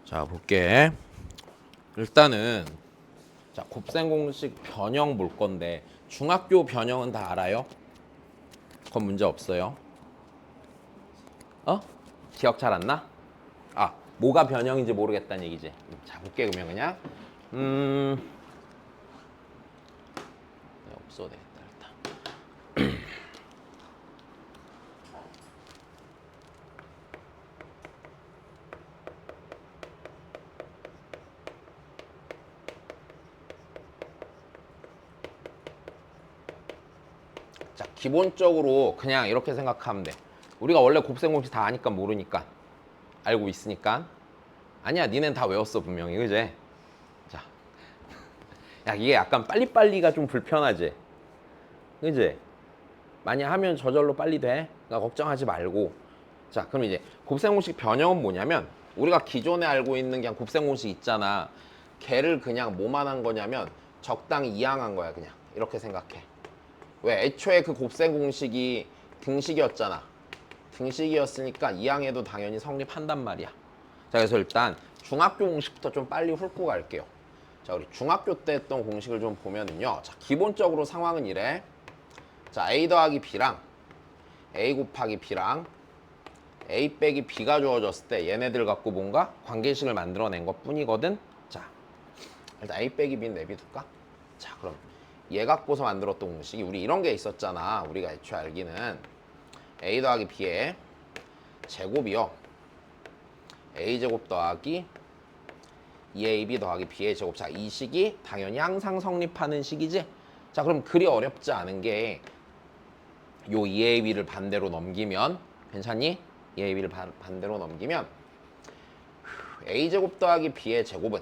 자, 볼게. 일단은 자, 곱셈 공식 변형 볼 건데 중학교 변형은 다 알아요? 그건 문제 없어요. 어? 기억 잘 안 나? 아, 뭐가 변형인지 모르겠다는 얘기지. 자, 볼게 그러면 그냥 없어도 되겠다 일단. 자, 기본적으로 그냥 이렇게 생각하면 돼. 우리가 원래 곱셈 공식 다 아니까 모르니까 알고 있으니까 아니야, 니넨 다 외웠어 분명히, 그제? 자, 야, 이게 약간 빨리빨리가 좀 불편하지, 그지? 많이 하면 저절로 빨리 돼. 그러니까 걱정하지 말고. 자, 그럼 이제 곱셈 공식 변형은 뭐냐면 우리가 기존에 알고 있는 그냥 곱셈 공식 있잖아. 걔를 그냥 뭐만 한 거냐면 적당히 이항한 거야. 그냥 이렇게 생각해. 왜? 애초에 그 곱셈 공식이 등식이었잖아. 등식이었으니까 이항해도 당연히 성립한단 말이야. 자, 그래서 일단 중학교 공식부터 좀 빨리 훑고 갈게요. 자, 우리 중학교 때 했던 공식을 좀 보면은요. 자, 기본적으로 상황은 이래. 자, A 더하기 B랑 A 곱하기 B랑 A 빼기 B가 주어졌을 때 얘네들 갖고 뭔가 관계식을 만들어낸 것 뿐이거든. 자, 일단 A 빼기 B는 내비둘까? 자, 그럼 얘 갖고서 만들었던 공식이 우리 이런 게 있었잖아. 우리가 애초에 알기는 A 더하기 B의 제곱이요. A제곱 더하기 2AB 더하기 B의 제곱. 자, 이 식이 당연히 항상 성립하는 식이지. 자, 그럼 그리 어렵지 않은 게 요 2AB를 반대로 넘기면 괜찮니? 2AB를 반대로 넘기면 A제곱 더하기 B의 제곱은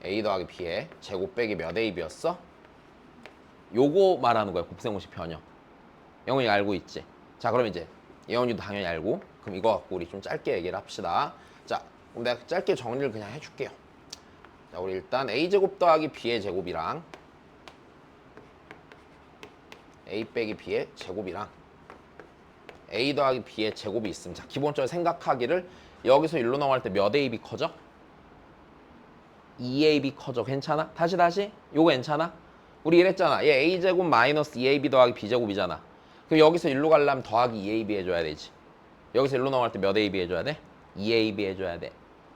A 더하기 B의 제곱 빼기 몇 AB였어? 요거 말하는 거야. 곱셈 공식 변형. 영훈이 알고 있지? 자, 그럼 이제 예원이도 당연히 알고. 그럼 이거 갖고 우리 좀 짧게 얘기를 합시다. 자, 그럼 내가 짧게 정리를 그냥 해줄게요. 자, 우리 일단 A제곱 더하기 B의 제곱이랑 A 빼기 B의 제곱이랑 A 더하기 B의 제곱이 있으면, 자, 기본적으로 생각하기를 여기서 1로 넘어갈 때 몇 AB 커져? 2AB 커져. 괜찮아? 다시 요거 괜찮아? 우리 이랬잖아. 얘 A제곱 마이너스 2AB 더하기 B제곱이잖아. 그럼 여기서 1로 가려면 더하기 2AB 해줘야 되지. 여기서 1로 넘어갈 때 몇 AB 해줘야 돼? 2AB 해줘야 돼.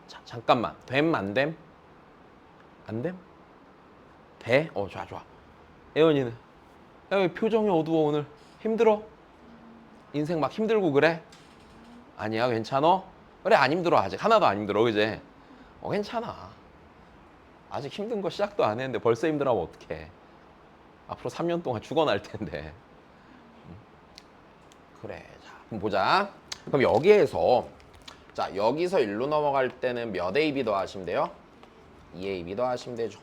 자, 잠깐만. 됨? 안 됨? 안 됨? 돼? 좋아. 예원이는? 야, 왜 표정이 어두워 오늘? 힘들어? 인생 막 힘들고 그래? 아니야, 괜찮어? 그래, 안 힘들어. 아직 하나도 안 힘들어, 그제? 괜찮아. 아직 힘든 거 시작도 안 했는데 벌써 힘들어하면 어떡해. 앞으로 3년 동안 죽어날 텐데. 그래, 자, 그럼 보자. 그럼 여기에서, 자, 여기서 1로 넘어갈 때는 몇 AB 더하시면 돼요? 2AB 더하시면 되죠.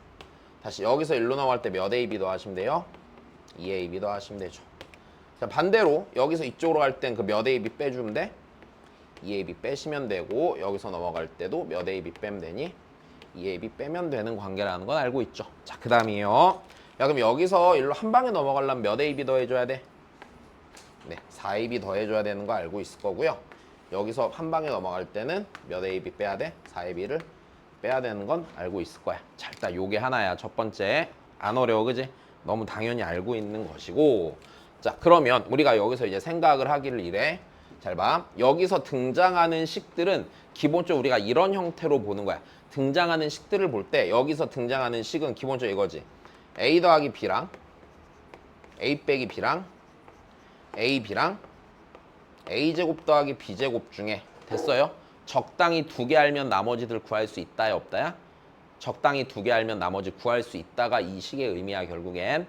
다시 여기서 1로 넘어갈 때 몇 AB 더하시면 돼요? 2AB 더하시면 되죠. 자, 반대로 여기서 이쪽으로 갈 땐 그 몇 AB 빼주면 돼? 2AB 빼시면 되고, 여기서 넘어갈 때도 몇 AB 빼면 되니? 2AB 빼면 되는 관계라는 건 알고 있죠. 자, 그 다음이요. 야, 그럼 여기서 일로 한 방에 넘어가려면 몇 AB 더해줘야 돼? 네, 4AB 더해줘야 되는 거 알고 있을 거고요. 여기서 한 방에 넘어갈 때는 몇 AB 빼야 돼? 4AB를 빼야 되는 건 알고 있을 거야. 자, 일단 요게 하나야. 첫 번째. 안 어려워, 그지? 너무 당연히 알고 있는 것이고. 자, 그러면 우리가 여기서 이제 생각을 하기를 이래. 잘 봐. 여기서 등장하는 식들은 기본적으로 우리가 이런 형태로 보는 거야. 등장하는 식들을 볼 때 여기서 등장하는 식은 기본적으로 이거지. A 더하기 B랑 A 빼기 B랑 AB랑 A제곱 더하기 B제곱 중에 됐어요? 적당히 두 개 알면 나머지들 구할 수 있다야 없다야? 적당히 두 개 알면 나머지 구할 수 있다가 이 식의 의미야 결국엔.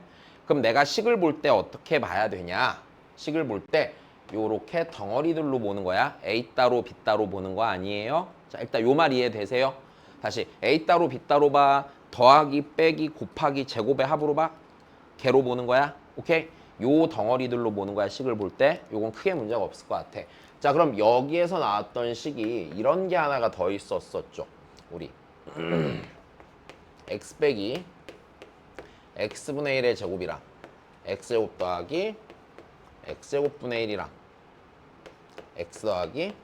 그럼 내가 식을 볼 때 어떻게 봐야 되냐? 식을 볼 때 요렇게 덩어리들로 보는 거야. A 따로 B 따로 보는 거 아니에요? 자, 일단 요 말 이해되세요? 다시 A 따로 B 따로 봐. 더하기 빼기 곱하기 제곱의 합으로 봐. 개로 보는 거야. 오케이? 요 덩어리들로 보는 거야. 식을 볼 때. 요건 크게 문제가 없을 것 같아. 자, 그럼 여기에서 나왔던 식이 이런 게 하나가 더 있었었죠. 우리 x 빼기 x분의 1의 제곱이랑 x제곱 더하기 x제곱분의 1이랑 x 더하기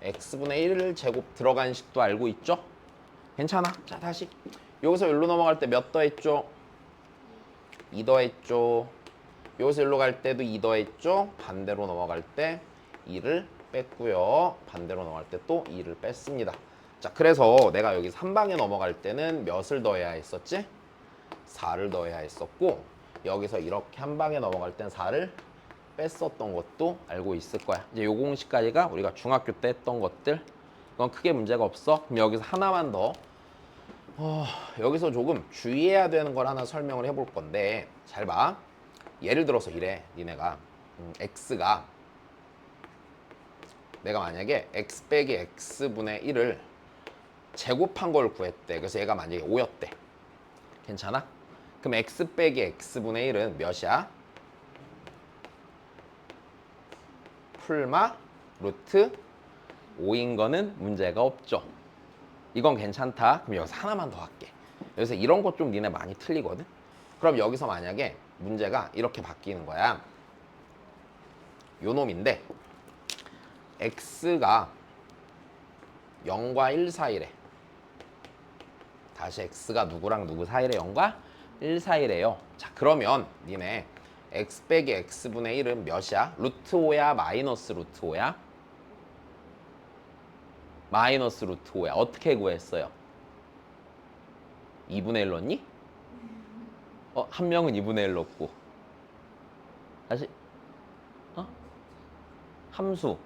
x분의 1 제곱 들어간 식도 알고 있죠? 괜찮아. 자, 다시 여기서 여기로 넘어갈 때 몇 더했죠? 2 더했죠. 여기서 여기로 갈 때도 2 더했죠. 반대로 넘어갈 때 2를 뺐고요. 반대로 넘어갈 때 또 2를 뺐습니다. 자, 그래서 내가 여기 3방에 넘어갈 때는 몇을 더해야 했었지? 4를 더해야 했었고, 여기서 이렇게 한 방에 넘어갈 땐 4를 뺐었던 것도 알고 있을 거야. 이제 요 공식까지가 우리가 중학교 때 했던 것들. 이건 크게 문제가 없어. 그럼 여기서 하나만 더. 여기서 조금 주의해야 되는 걸 하나 설명을 해볼 건데, 잘 봐. 예를 들어서 이래. 니네가 x가, 내가 만약에 x 빼기 x분의 1을 제곱한 걸 구했대. 그래서 얘가 만약에 5였대. 괜찮아? 그럼 x 빼기 x분의 1은 몇이야? 풀마 루트 5인 거는 문제가 없죠. 이건 괜찮다. 그럼 여기서 하나만 더 할게. 여기서 이런 것 좀 니네 많이 틀리거든. 그럼 여기서 만약에 문제가 이렇게 바뀌는 거야. 요 놈인데 x가 0과 1 사이래. 다시 x가 누구랑 누구 사이래? 0과 1 사이래요. 자, 그러면 니네 x 빼기 x분의 1은 몇이야? 루트 5야? 마이너스 루트 5야? 마이너스 루트 5야. 어떻게 구했어요? 2분의 1 넣니? 한 명은 2분의 1 넣고. 다시. 함수.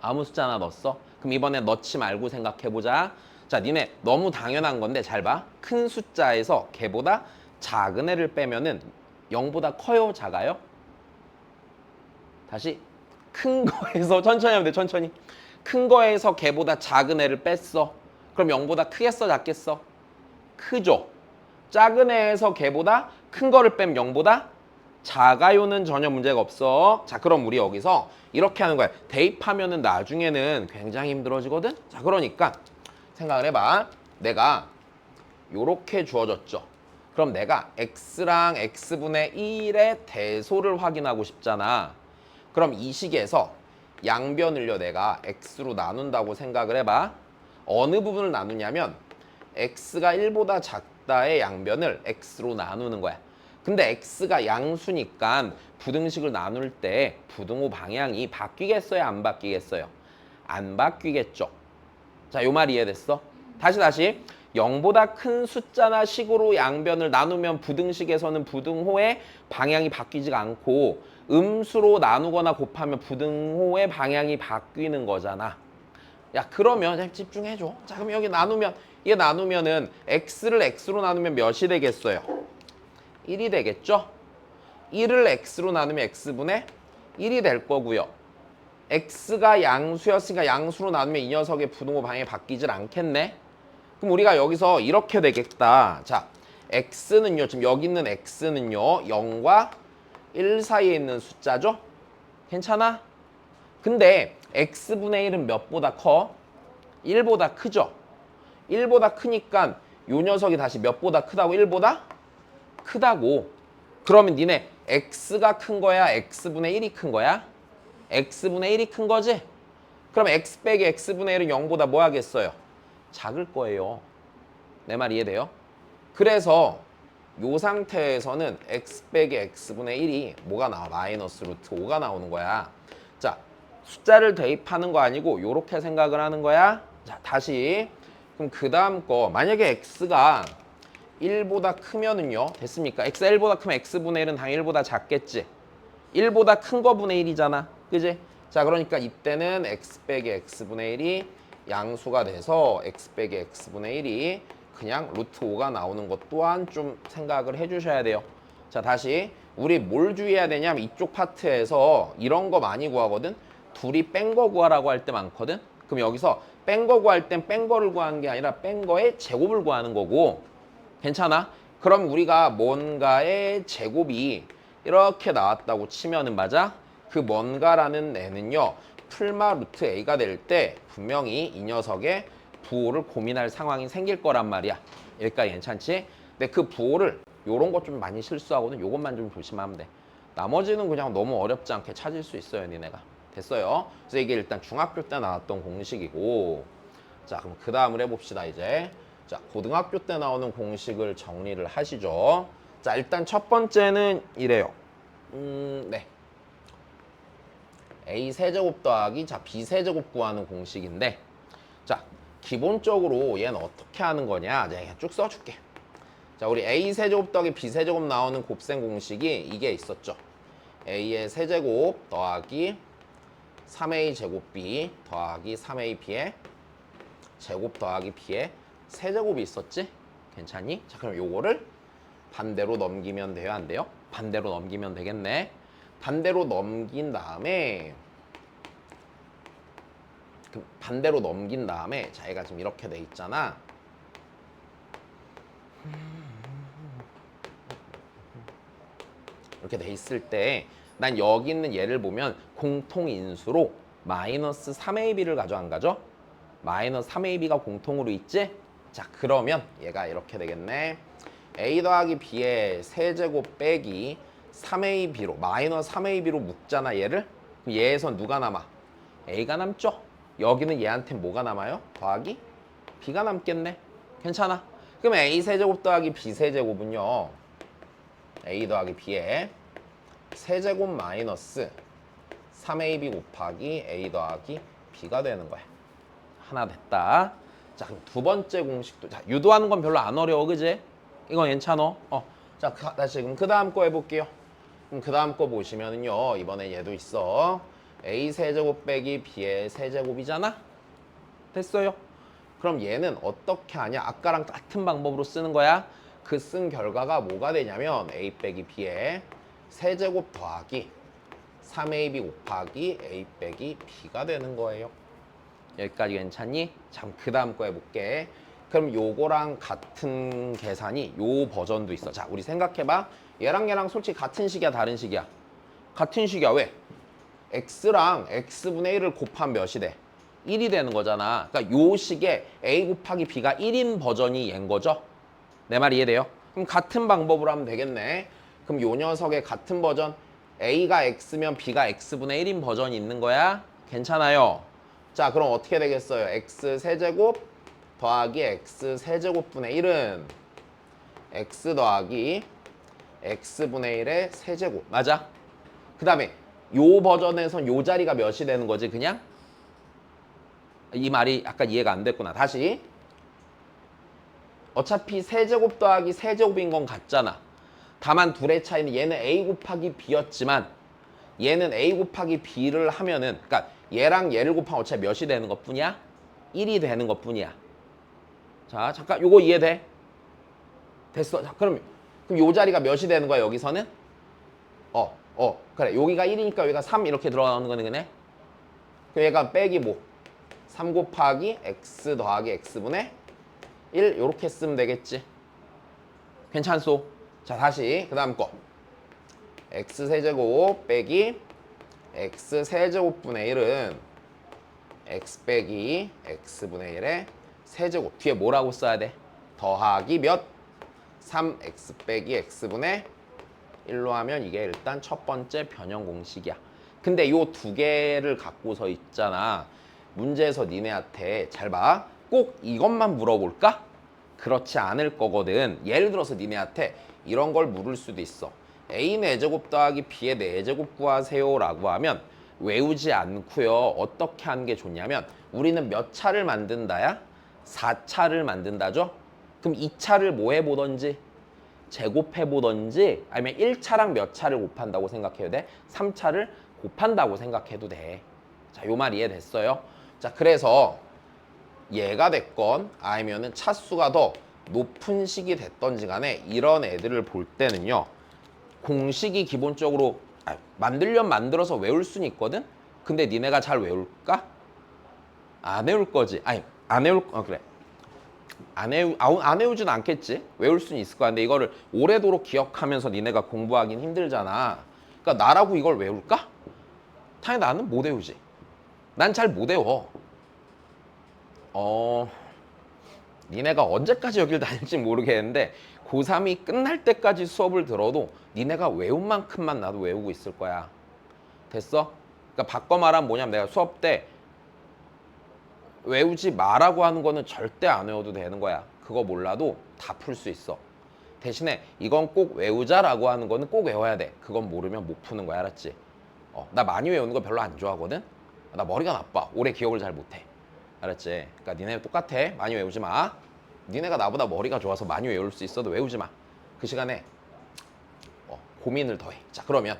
아무 숫자 하나 넣었어? 그럼 이번에 넣지 말고 생각해보자. 자, 니네 너무 당연한 건데 잘 봐. 큰 숫자에서 걔보다 작은 애를 빼면은 0보다 커요? 작아요? 다시. 큰 거에서 천천히 하면 돼. 천천히. 큰 거에서 걔보다 작은 애를 뺐어. 그럼 0보다 크겠어? 작겠어? 크죠? 작은 애에서 걔보다 큰 거를 빼면 0보다 작아요는 전혀 문제가 없어. 자, 그럼 우리 여기서 이렇게 하는 거야. 대입하면은 나중에는 굉장히 힘들어지거든? 자, 그러니까 생각을 해봐. 내가 요렇게 주어졌죠. 그럼 내가 x랑 x분의 1의 대소를 확인하고 싶잖아. 그럼 이 식에서 양변을요 내가 x로 나눈다고 생각을 해봐. 어느 부분을 나누냐면 x가 1보다 작다의 양변을 x로 나누는 거야. 근데 x가 양수니까 부등식을 나눌 때 부등호 방향이 바뀌겠어요? 안 바뀌겠어요? 안 바뀌겠죠. 자, 요 말 이해됐어? 다시 0보다 큰 숫자나 식으로 양변을 나누면 부등식에서는 부등호의 방향이 바뀌지가 않고 음수로 나누거나 곱하면 부등호의 방향이 바뀌는 거잖아. 야, 그러면 집중해줘. 자, 그럼 여기 나누면, 얘 나누면은 x를 x로 나누면 몇이 되겠어요? 1이 되겠죠? 1을 x로 나누면 x분의 1이 될 거고요. x가 양수였으니까 양수로 나누면 이 녀석의 부등호 방향이 바뀌질 않겠네? 그럼 우리가 여기서 이렇게 되겠다. 자, x는요, 지금 여기 있는 x는요, 0과 1 사이에 있는 숫자죠? 괜찮아? 근데 x분의 1은 몇보다 커? 1보다 크죠? 1보다 크니까 요 녀석이 다시 몇보다 크다고? 1보다 크다고. 그러면 니네 x가 큰 거야? x분의 1이 큰 거야? x분의 1이 큰 거지? 그럼 x 빼기 x분의 1은 0보다 뭐 하겠어요? 작을 거예요. 내 말 이해돼요? 그래서 요 상태에서는 x 빼기 x분의 1이 뭐가 나와? 마이너스 루트 5가 나오는 거야. 자, 숫자를 대입하는 거 아니고 요렇게 생각을 하는 거야. 자, 다시. 그럼 그 다음 거 만약에 x가 1보다 크면은요. 됐습니까? x가 1보다 크면 x분의 1은 당연히 1보다 작겠지. 1보다 큰 거분의 1이잖아. 그지? 자, 그러니까 이때는 x 빼기 x분의 1이 양수가 돼서 x 빼기 x분의 1이 그냥 루트 5가 나오는 것 또한 좀 생각을 해주셔야 돼요. 자, 다시 우리 뭘 주의해야 되냐면 이쪽 파트에서 이런 거 많이 구하거든. 둘이 뺀 거 구하라고 할 때 많거든. 그럼 여기서 뺀 거 구할 땐 뺀 거를 구하는 게 아니라 뺀 거의 제곱을 구하는 거고. 괜찮아? 그럼 우리가 뭔가의 제곱이 이렇게 나왔다고 치면은 맞아? 그 뭔가라는 애는요. 풀마 루트 a가 될 때 분명히 이 녀석의 부호를 고민할 상황이 생길 거란 말이야. 여기까지 괜찮지? 근데 그 부호를 요런 거 좀 많이 실수하거든. 요것만 좀 조심하면 돼. 나머지는 그냥 너무 어렵지 않게 찾을 수 있어요, 니네가. 됐어요? 그래서 이게 일단 중학교 때 나왔던 공식이고, 자 그럼 그 다음을 해봅시다 이제. 자 고등학교 때 나오는 공식을 정리를 하시죠. 자 일단 첫 번째는 이래요. 네. A 세제곱 더하기 자 B 세제곱 구하는 공식인데, 자 기본적으로 얘는 어떻게 하는 거냐, 제가 그냥 쭉 써줄게. 자 우리 A 세제곱 더하기 B 세제곱 나오는 곱셈 공식이 이게 있었죠. A의 세제곱 더하기 3A 제곱 B 더하기 3AB의 제곱 더하기 B의 세제곱이 있었지? 괜찮니? 자 그럼 요거를 반대로 넘기면 돼요, 안 돼요? 반대로 넘기면 되겠네. 반대로 넘긴 다음에 자 얘가 지금 이렇게 돼 있잖아. 이렇게 돼 있을 때 난 여기 있는 얘를 보면 공통인수로 마이너스 3AB를 가져 안 가져? 마이너스 3AB가 공통으로 있지? 자 그러면 얘가 이렇게 되겠네. A 더하기 B의 세제곱 빼기 3AB로 마이너스 3AB로 묶잖아 얘를. 그럼 얘에선 누가 남아? A가 남죠? 여기는 얘한테 뭐가 남아요? 더하기 B가 남겠네. 괜찮아. 그럼 A 세제곱 더하기 B 세제곱은요, A 더하기 B의 세제곱 마이너스 3AB 곱하기 A 더하기 B가 되는 거야. 하나 됐다. 자 그럼 두 번째 공식도, 자 유도하는 건 별로 안 어려워, 그지? 이건 괜찮어. 자 다시 그럼 그 다음 거 해볼게요. 그럼 그 다음 거 보시면은요, 이번에 얘도 있어. A 세제곱 빼기 B의 세제곱이잖아. 됐어요. 그럼 얘는 어떻게 하냐? 아까랑 같은 방법으로 쓰는 거야. 그 쓴 결과가 뭐가 되냐면 A 빼기 B의 세제곱 더하기 3AB 곱하기 A 빼기 B가 되는 거예요. 여기까지 괜찮니? 자, 그 다음 거 해볼게. 그럼 요거랑 같은 계산이 요 버전도 있어. 자, 우리 생각해봐. 얘랑 솔직히 같은 식이야, 다른 식이야? 같은 식이야. 왜? x랑 x분의 1을 곱하면 몇이 돼? 1이 되는 거잖아. 그러니까 요 식에 a 곱하기 b가 1인 버전이 얘인 거죠? 내 말 이해돼요? 그럼 같은 방법으로 하면 되겠네. 그럼 요 녀석의 같은 버전, a가 x면 b가 x분의 1인 버전이 있는 거야? 괜찮아요. 자, 그럼 어떻게 되겠어요? x 세제곱 더하기 x 세제곱분의 1은 x 더하기 x분의 1의 세제곱. 맞아? 그 다음에 요 버전에선 요 자리가 몇이 되는 거지, 그냥? 이 말이 약간 이해가 안 됐구나. 다시. 어차피 세제곱 더하기 세제곱인 건 같잖아. 다만 둘의 차이는 얘는 a 곱하기 b였지만 얘는 a 곱하기 b를 하면은, 그러니까 얘랑 얘를 곱하면 어차피 몇이 되는 것 뿐이야? 1이 되는 것 뿐이야. 자, 잠깐 요거 이해돼? 됐어. 자, 그럼 요 자리가 몇이 되는 거야, 여기서는? 그래. 여기가 1이니까 여기가 3 이렇게 들어가는 거네, 그네? 그럼 얘가 빼기 뭐? 3 곱하기 x 더하기 x분의 1 요렇게 쓰면 되겠지. 괜찮소? 자, 다시 그 다음 거. x 세제곱 빼기 x 세제곱분의 1은 x 빼기 x분의 1의 세제곱. 뒤에 뭐라고 써야 돼? 더하기 몇? 3x 빼기 x분의 1로 하면 이게 일단 첫 번째 변형 공식이야. 근데 요 두 개를 갖고서 있잖아. 문제에서 니네한테 잘 봐. 꼭 이것만 물어볼까? 그렇지 않을 거거든. 예를 들어서 니네한테 이런 걸 물을 수도 있어. A 4제곱 더하기 B의 4제곱 구하세요 라고 하면 외우지 않고요. 어떻게 하는 게 좋냐면 우리는 몇 차를 만든다야? 4차를 만든다죠? 그럼 2차를 뭐 해보던지? 제곱해보던지, 아니면 1차랑 몇 차를 곱한다고 생각해도 돼? 3차를 곱한다고 생각해도 돼. 자, 요 말 이해됐어요? 자, 그래서 얘가 됐건 아니면은 차수가 더 높은 식이 됐던지 간에 이런 애들을 볼 때는요, 공식이 기본적으로 만들려면 만들어서 외울 수는 있거든? 근데 니네가 잘 외울까? 안 외울 거지. 아니, 안 외울, 그래. 안 외우진 않겠지. 외울 수는 있을 거야. 근데 이거를 오래도록 기억하면서 니네가 공부하긴 힘들잖아. 그러니까 나라고 이걸 외울까? 당연히 나는 못 외우지. 난 잘 못 외워. 니네가 언제까지 여길 다닐지 모르겠는데 고3이 끝날 때까지 수업을 들어도 니네가 외운 만큼만 나도 외우고 있을 거야. 됐어? 그러니까 바꿔 말하면 뭐냐면 내가 수업 때 외우지 마라고 하는 거는 절대 안 외워도 되는 거야. 그거 몰라도 다 풀 수 있어. 대신에 이건 꼭 외우자라고 하는 거는 꼭 외워야 돼. 그건 모르면 못 푸는 거야. 알았지? 나 많이 외우는 거 별로 안 좋아하거든? 나 머리가 나빠. 오래 기억을 잘 못해. 알았지? 그러니까 니네 똑같아. 많이 외우지 마. 니네가 나보다 머리가 좋아서 많이 외울 수 있어도 외우지 마. 그 시간에 고민을 더해. 자, 그러면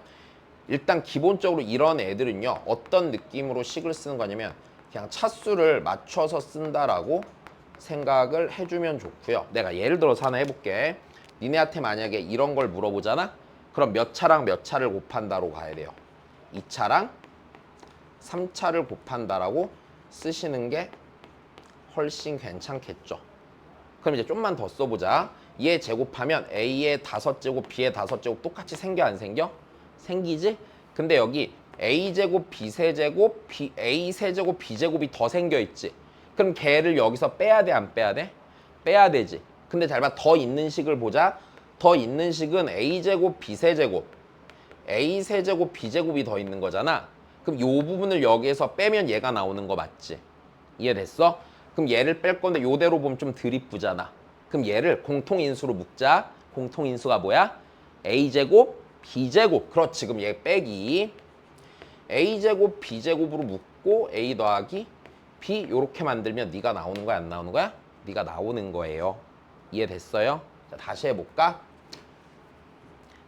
일단 기본적으로 이런 애들은요. 어떤 느낌으로 식을 쓰는 거냐면 그냥 차수를 맞춰서 쓴다라고 생각을 해주면 좋고요. 내가 예를 들어서 하나 해볼게. 니네한테 만약에 이런 걸 물어보잖아? 그럼 몇 차랑 몇 차를 곱한다로 가야 돼요. 2차랑 3차를 곱한다라고 쓰시는 게 훨씬 괜찮겠죠. 그럼 이제 좀만 더 써보자. 얘 제곱하면 A의 5제곱, B의 5제곱 똑같이 생겨 안 생겨? 생기지? 근데 여기 A제곱, B세제곱, A세제곱, B제곱이 더 생겨 있지. 그럼 걔를 여기서 빼야 돼, 안 빼야 돼? 빼야 되지. 근데 잘 봐. 더 있는 식을 보자. 더 있는 식은 A제곱, B세제곱, A세제곱, B제곱이 더 있는 거잖아. 그럼 요 부분을 여기에서 빼면 얘가 나오는 거 맞지? 이해됐어? 그럼 얘를 뺄 건데 요대로 보면 좀 덜 이쁘잖아. 그럼 얘를 공통인수로 묶자. 공통인수가 뭐야? A제곱, B제곱. 그렇지. 그럼 얘 빼기. A제곱, B제곱으로 묶고 A 더하기 B 요렇게 만들면 네가 나오는 거야? 안 나오는 거야? 네가 나오는 거예요. 이해됐어요? 자, 다시 해볼까?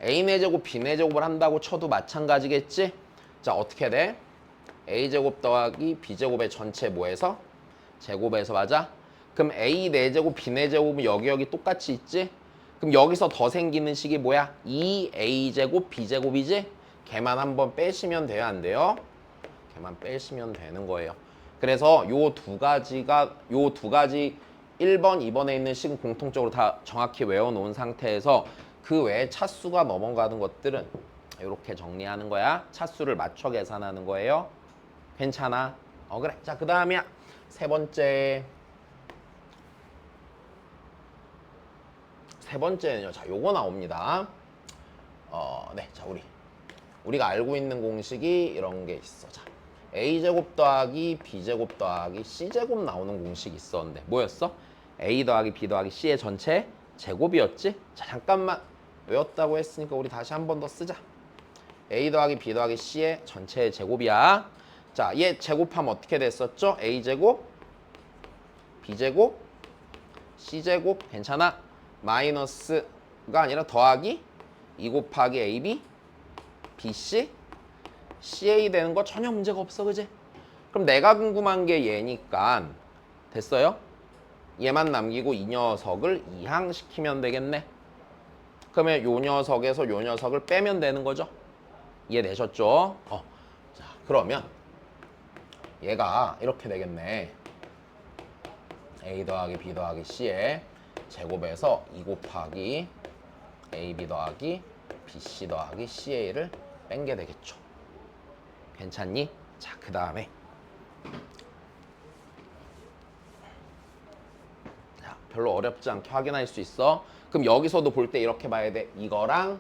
A네 제곱, B네 제곱을 한다고 쳐도 마찬가지겠지? 자, 어떻게 돼? A제곱 더하기 B제곱의 전체 뭐해서? 제곱해서 맞아? 그럼 A 4제곱, B 4제곱은 여기 똑같이 있지? 그럼 여기서 더 생기는 식이 뭐야? 2A제곱, B제곱이지? 걔만 한번 빼시면 돼요? 안 돼요? 걔만 빼시면 되는 거예요. 그래서 요 두 가지 1번, 2번에 있는 식은 공통적으로 다 정확히 외워놓은 상태에서 그 외에 차수가 넘어가는 것들은 이렇게 정리하는 거야. 차수를 맞춰 계산하는 거예요. 괜찮아? 그래. 자, 그 다음이야. 세 번째는요. 자, 요거 나옵니다. 네. 자, 우리가 알고 있는 공식이 이런 게 있어. 자, A제곱 더하기 B제곱 더하기 C제곱 나오는 공식이 있었는데 뭐였어? A 더하기 B 더하기 C의 전체 제곱이었지? 자, 잠깐만 외웠다고 했으니까 우리 다시 한 번 더 쓰자. A 더하기 B 더하기 C의 전체 제곱이야. 자, 얘 제곱하면 어떻게 됐었죠? A제곱, B제곱, C제곱 괜찮아? 마이너스가 아니라 더하기 2 곱하기 AB, BC, CA 되는 거 전혀 문제가 없어, 그지? 그럼 내가 궁금한 게 얘니까 됐어요? 얘만 남기고 이 녀석을 이항시키면 되겠네. 그러면 요 녀석에서 요 녀석을 빼면 되는 거죠? 이해되셨죠? 자, 그러면 얘가 이렇게 되겠네. A 더하기 B 더하기 C의 제곱에서 2 곱하기 AB 더하기 BC 더하기 CA를 뺀 게 되겠죠. 괜찮니? 자, 그 다음에 별로 어렵지 않게 확인할 수 있어. 그럼 여기서도 볼 때 이렇게 봐야 돼. 이거랑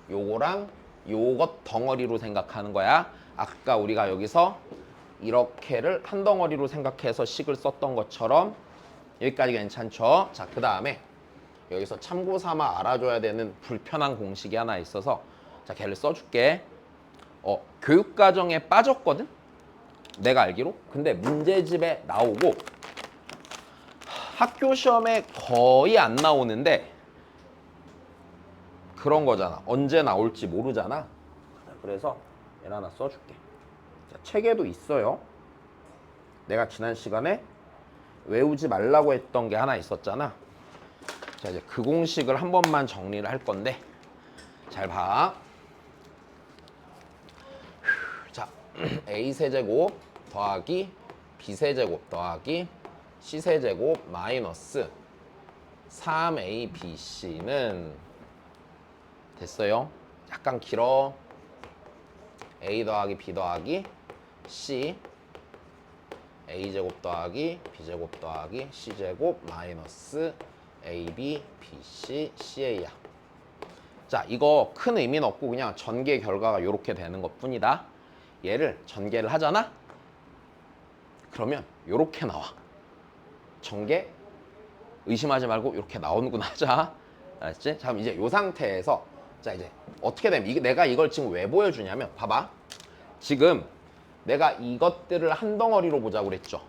요거랑 요것 덩어리로 생각하는 거야. 아까 우리가 여기서 이렇게를 한 덩어리로 생각해서 식을 썼던 것처럼 여기까지 괜찮죠? 자, 그 다음에 여기서 참고 삼아 알아줘야 되는 불편한 공식이 하나 있어서 자, 걔를 써줄게. 교육과정에 빠졌거든? 내가 알기로. 근데 문제집에 나오고 학교 시험에 거의 안 나오는데 그런 거잖아. 언제 나올지 모르잖아. 그래서 얘를 하나 써줄게. 자, 책에도 있어요. 내가 지난 시간에 외우지 말라고 했던 게 하나 있었잖아. 자, 이제 그 공식을 한 번만 정리를 할 건데 잘 봐. 자, A세제곱 더하기 B세제곱 더하기 C세제곱 마이너스 3ABC는 됐어요? 약간 길어. A 더하기 B 더하기 C A제곱 더하기 B제곱 더하기 C제곱 마이너스 AB, BC, CA야. 자, 이거 큰 의미는 없고 그냥 전개 결과가 이렇게 되는 것 뿐이다. 얘를 전개를 하잖아? 그러면 요렇게 나와. 전개 의심하지 말고 이렇게 나오는구나 하자. 알았지? 자, 그럼 이제 요 상태에서 자 이제 어떻게 되면 내가 이걸 지금 왜 보여주냐면 봐봐. 지금 내가 이것들을 한 덩어리로 보자고 그랬죠.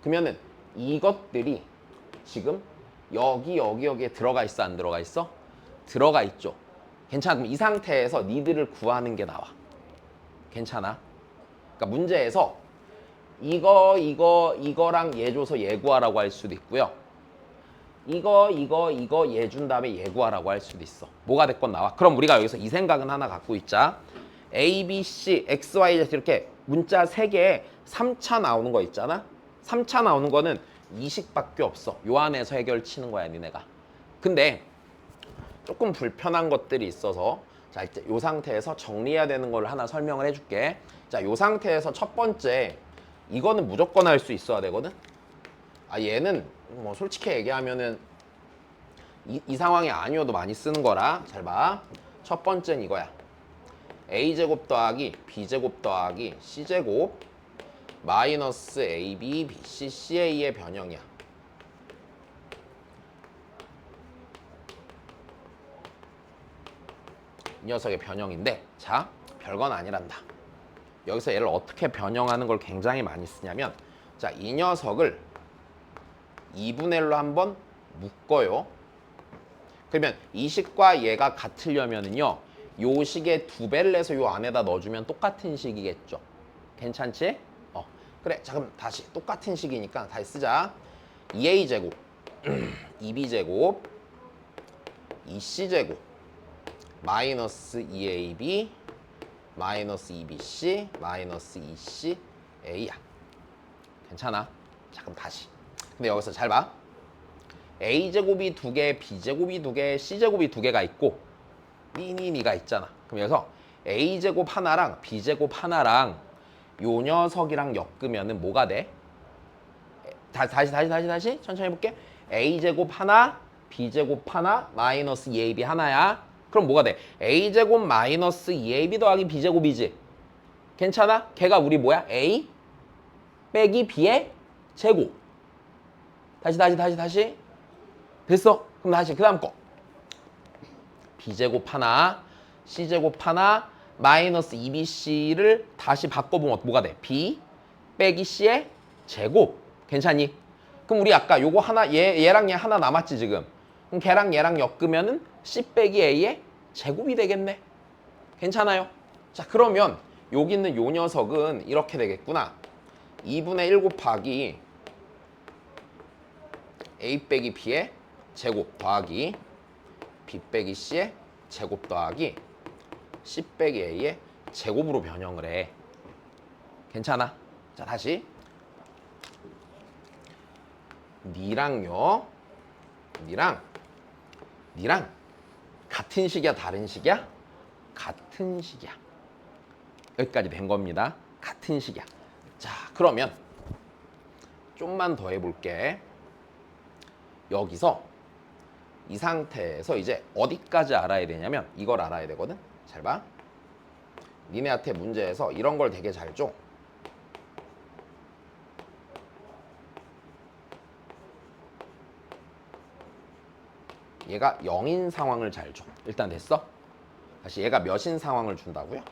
그러면은 이것들이 지금 여기에 들어가 있어 안 들어가 있어? 들어가 있죠. 괜찮아. 그럼 이 상태에서 니들을 구하는 게 나와. 괜찮아? 그러니까 문제에서 이거랑 얘 줘서 얘 구하라고 할 수도 있고요. 이거 얘 준 다음에 얘 구하라고 할 수도 있어. 뭐가 됐건 나와. 그럼 우리가 여기서 이 생각은 하나 갖고 있자. A, B, C, X, Y, Z 이렇게 문자 3개에 3차 나오는 거 있잖아. 3차 나오는 거는 이식밖에 없어. 요 안에서 해결치는 거야, 니네가. 근데 조금 불편한 것들이 있어서 자, 이제 요 상태에서 정리해야 되는 걸 하나 설명을 해줄게. 자, 요 상태에서 첫 번째 이거는 무조건 할 수 있어야 되거든. 아, 얘는 뭐 솔직히 얘기하면은 이 상황이 아니어도 많이 쓰는 거라 잘 봐. 첫 번째는 이거야. a제곱 더하기 b제곱 더하기 c제곱 마이너스 ab, bc, ca의 변형이야. 이 녀석의 변형인데 자, 별건 아니란다. 여기서 얘를 어떻게 변형하는 걸 굉장히 많이 쓰냐면 자, 이 녀석을 2분의 1로 한번 묶어요. 그러면 이 식과 얘가 같으려면은요. 요 식의 2배를 내서 요 안에다 넣어주면 똑같은 식이겠죠. 괜찮지? 그래. 자, 그럼 다시 똑같은 식이니까 다시 쓰자. 2a제곱 2b제곱 2c제곱 마이너스 2ab 마이너스 2bc 마이너스 2ca야. 괜찮아? 자, 그럼 다시. 근데 여기서 잘 봐. a제곱이 2개, b제곱이 2개, c제곱이 2개가 있고 니가 있잖아. 그럼 여기서 a제곱 하나랑 b제곱 하나랑 요 녀석이랑 엮으면은 뭐가 돼? 다시 천천히 해볼게. a제곱 하나, b제곱 하나, 마이너스 2ab 하나야. 그럼 뭐가 돼? a제곱 마이너스 2ab 더하기 b제곱이지. 괜찮아? 걔가 우리 뭐야? a 빼기 b의 제곱. 다시. 됐어? 그럼 다시 그 다음 거. b제곱 하나, c제곱 하나, 마이너스 2bc를 다시 바꿔보면 뭐가 돼? b 빼기 c의 제곱. 괜찮니? 그럼 우리 아까 요거 하나, 얘랑 얘 하나 남았지 지금. 그럼 걔랑 얘랑 엮으면은 c 빼기 a의 제곱이 되겠네. 괜찮아요? 자, 그러면 여기 있는 요 녀석은 이렇게 되겠구나. 2분의 1 곱하기 a 빼기 b의 제곱 더하기 b 빼기 c의 제곱 더하기 c 빼기 a의 제곱으로 변형을 해. 괜찮아? 자, 다시. 니랑요. 니랑 같은 식이야, 다른 식이야? 같은 식이야. 여기까지 된 겁니다. 같은 식이야. 자, 그러면 좀만 더 해볼게. 여기서 이 상태에서 이제 어디까지 알아야 되냐면 이걸 알아야 되거든. 잘 봐. 니네한테 문제에서 이런 걸 되게 잘 줘. 얘가 0인 상황을 잘 줘. 일단 됐어? 다시 얘가 몇인 상황을 준다고요?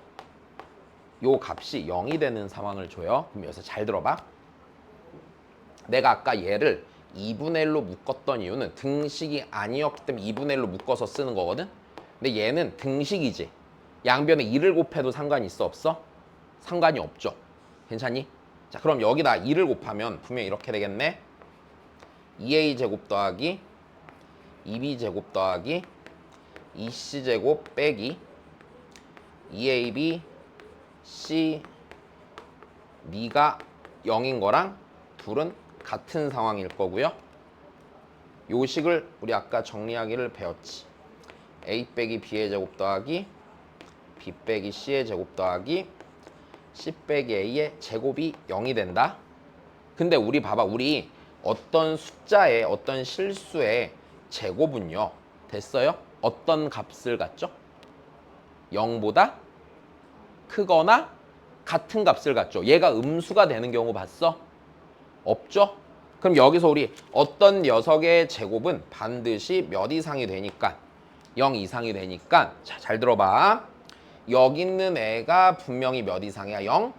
요 값이 0이 되는 상황을 줘요. 그럼 여기서 잘 들어봐. 내가 아까 얘를 2분의 1로 묶었던 이유는 등식이 아니었기 때문에 2분의 1로 묶어서 쓰는 거거든. 근데 얘는 등식이지. 양변에 2를 곱해도 상관이 있어 없어? 상관이 없죠. 괜찮니? 자, 그럼 여기다 2를 곱하면 분명히 이렇게 되겠네. 2a제곱 더하기 2b제곱 더하기 2c제곱 빼기 2ab c b가 0인 거랑 둘은 같은 상황일 거고요. 요 식을 우리 아까 정리하기를 배웠지. a 빼기 b의 제곱 더하기 b 빼기 c의 제곱 더하기 c 빼기 a의 제곱이 0이 된다. 근데 우리 봐봐. 우리 어떤 숫자의 어떤 실수의 제곱은요. 됐어요? 어떤 값을 갖죠? 0보다 크거나 같은 값을 갖죠. 얘가 음수가 되는 경우 봤어? 없죠? 그럼 여기서 우리 어떤 녀석의 제곱은 반드시 몇 이상이 되니까 0 이상이 되니까 자, 잘 들어봐. 여기 있는 애가 분명히 몇 이상이야? 0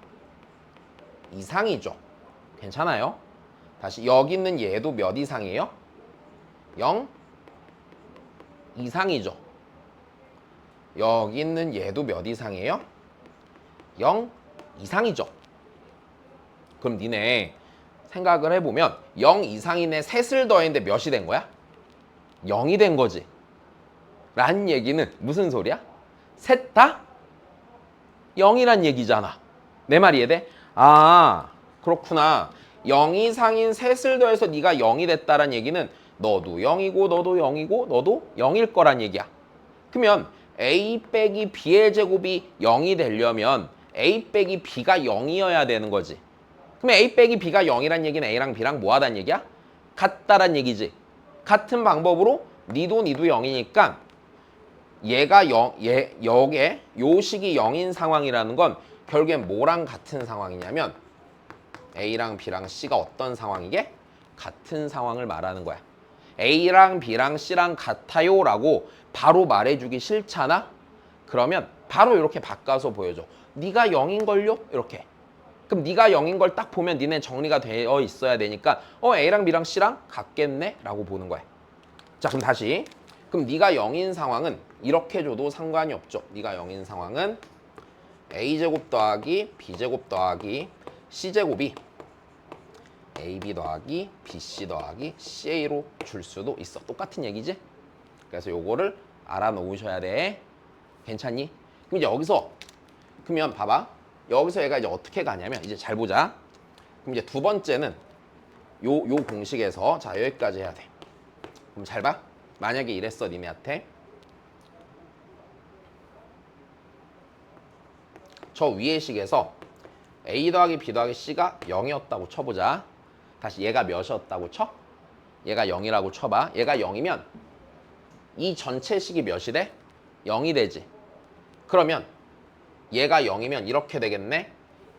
이상이죠. 괜찮아요? 다시 여기 있는 얘도 몇 이상이에요? 0 이상이죠. 여기 있는 얘도 몇 이상이에요? 0 이상이죠. 그럼 니네 생각을 해보면 0 이상인 애 셋을 더했는데 몇이 된 거야? 0이 된 거지. 라는 얘기는 무슨 소리야? 셋 다 0이란 얘기잖아. 내 말이 이해돼? 아, 그렇구나. 0 이상인 셋을 더해서 네가 0이 됐다란 얘기는 너도 0이고 너도 0이고 너도 0일 거란 얘기야. 그러면 A 빼기 B의 제곱이 0이 되려면 A 빼기 B가 0이어야 되는 거지. 그럼 A 빼기 B가 0이란 얘기는 A랑 B랑 뭐 하단 얘기야? 같다란 얘기지. 같은 방법으로 니도 0이니까 얘가 0, 여기에 요 식이 0인 상황이라는 건 결국엔 뭐랑 같은 상황이냐면 A랑 B랑 C가 어떤 상황이게? 같은 상황을 말하는 거야. A랑 B랑 C랑 같아요 라고 바로 말해주기 싫잖아? 그러면 바로 이렇게 바꿔서 보여줘. 네가 0인걸요? 이렇게. 그럼 네가 0인 걸 딱 보면 니네 정리가 되어 있어야 되니까 A랑 B랑 C랑 같겠네? 라고 보는 거야. 자, 그럼 다시. 그럼 네가 0인 상황은 이렇게 줘도 상관이 없죠. 네가 0인 상황은 A제곱 더하기 B제곱 더하기 C제곱이 AB 더하기 BC 더하기 CA로 줄 수도 있어. 똑같은 얘기지? 그래서 요거를 알아놓으셔야 돼. 괜찮니? 그럼 이제 여기서 그러면 봐봐. 여기서 얘가 이제 어떻게 가냐면 이제 잘 보자. 그럼 이제 두 번째는 요 공식에서 자 여기까지 해야 돼. 그럼 잘 봐. 만약에 이랬어 니네한테 저 위의 식에서 A 더하기 B 더하기 C가 0이었다고 쳐보자. 다시 얘가 몇이었다고 쳐? 얘가 0이라고 쳐봐. 얘가 0이면 이 전체 식이 몇이 돼? 0이 되지. 그러면 얘가 0이면 이렇게 되겠네.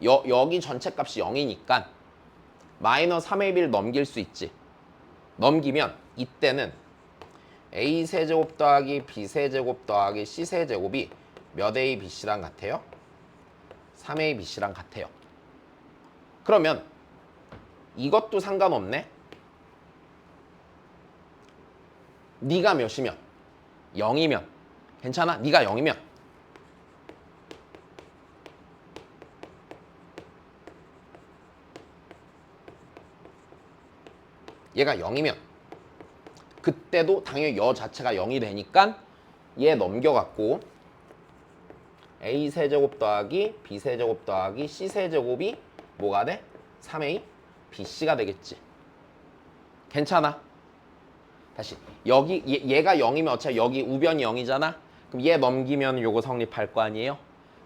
여기 전체 값이 0이니까 마이너스 3의 1 넘길 수 있지. 넘기면 이때는 A 세제곱 더하기 B 세제곱 더하기 C 세제곱이 몇 A BC랑 같아요? 3A BC랑 같아요. 그러면 이것도 상관없네. 네가 몇이면? 0이면. 괜찮아? 네가 0이면. 얘가 0이면 그때도 당연히 여 자체가 0이 되니까 얘 넘겨갖고 A 세제곱 더하기 B 세제곱 더하기 C 세제곱이 뭐가 돼? 3A BC가 되겠지. 괜찮아? 다시 여기 얘가 0이면 어차피 여기 우변이 0이잖아. 그럼 얘 넘기면 요거 성립할 거 아니에요?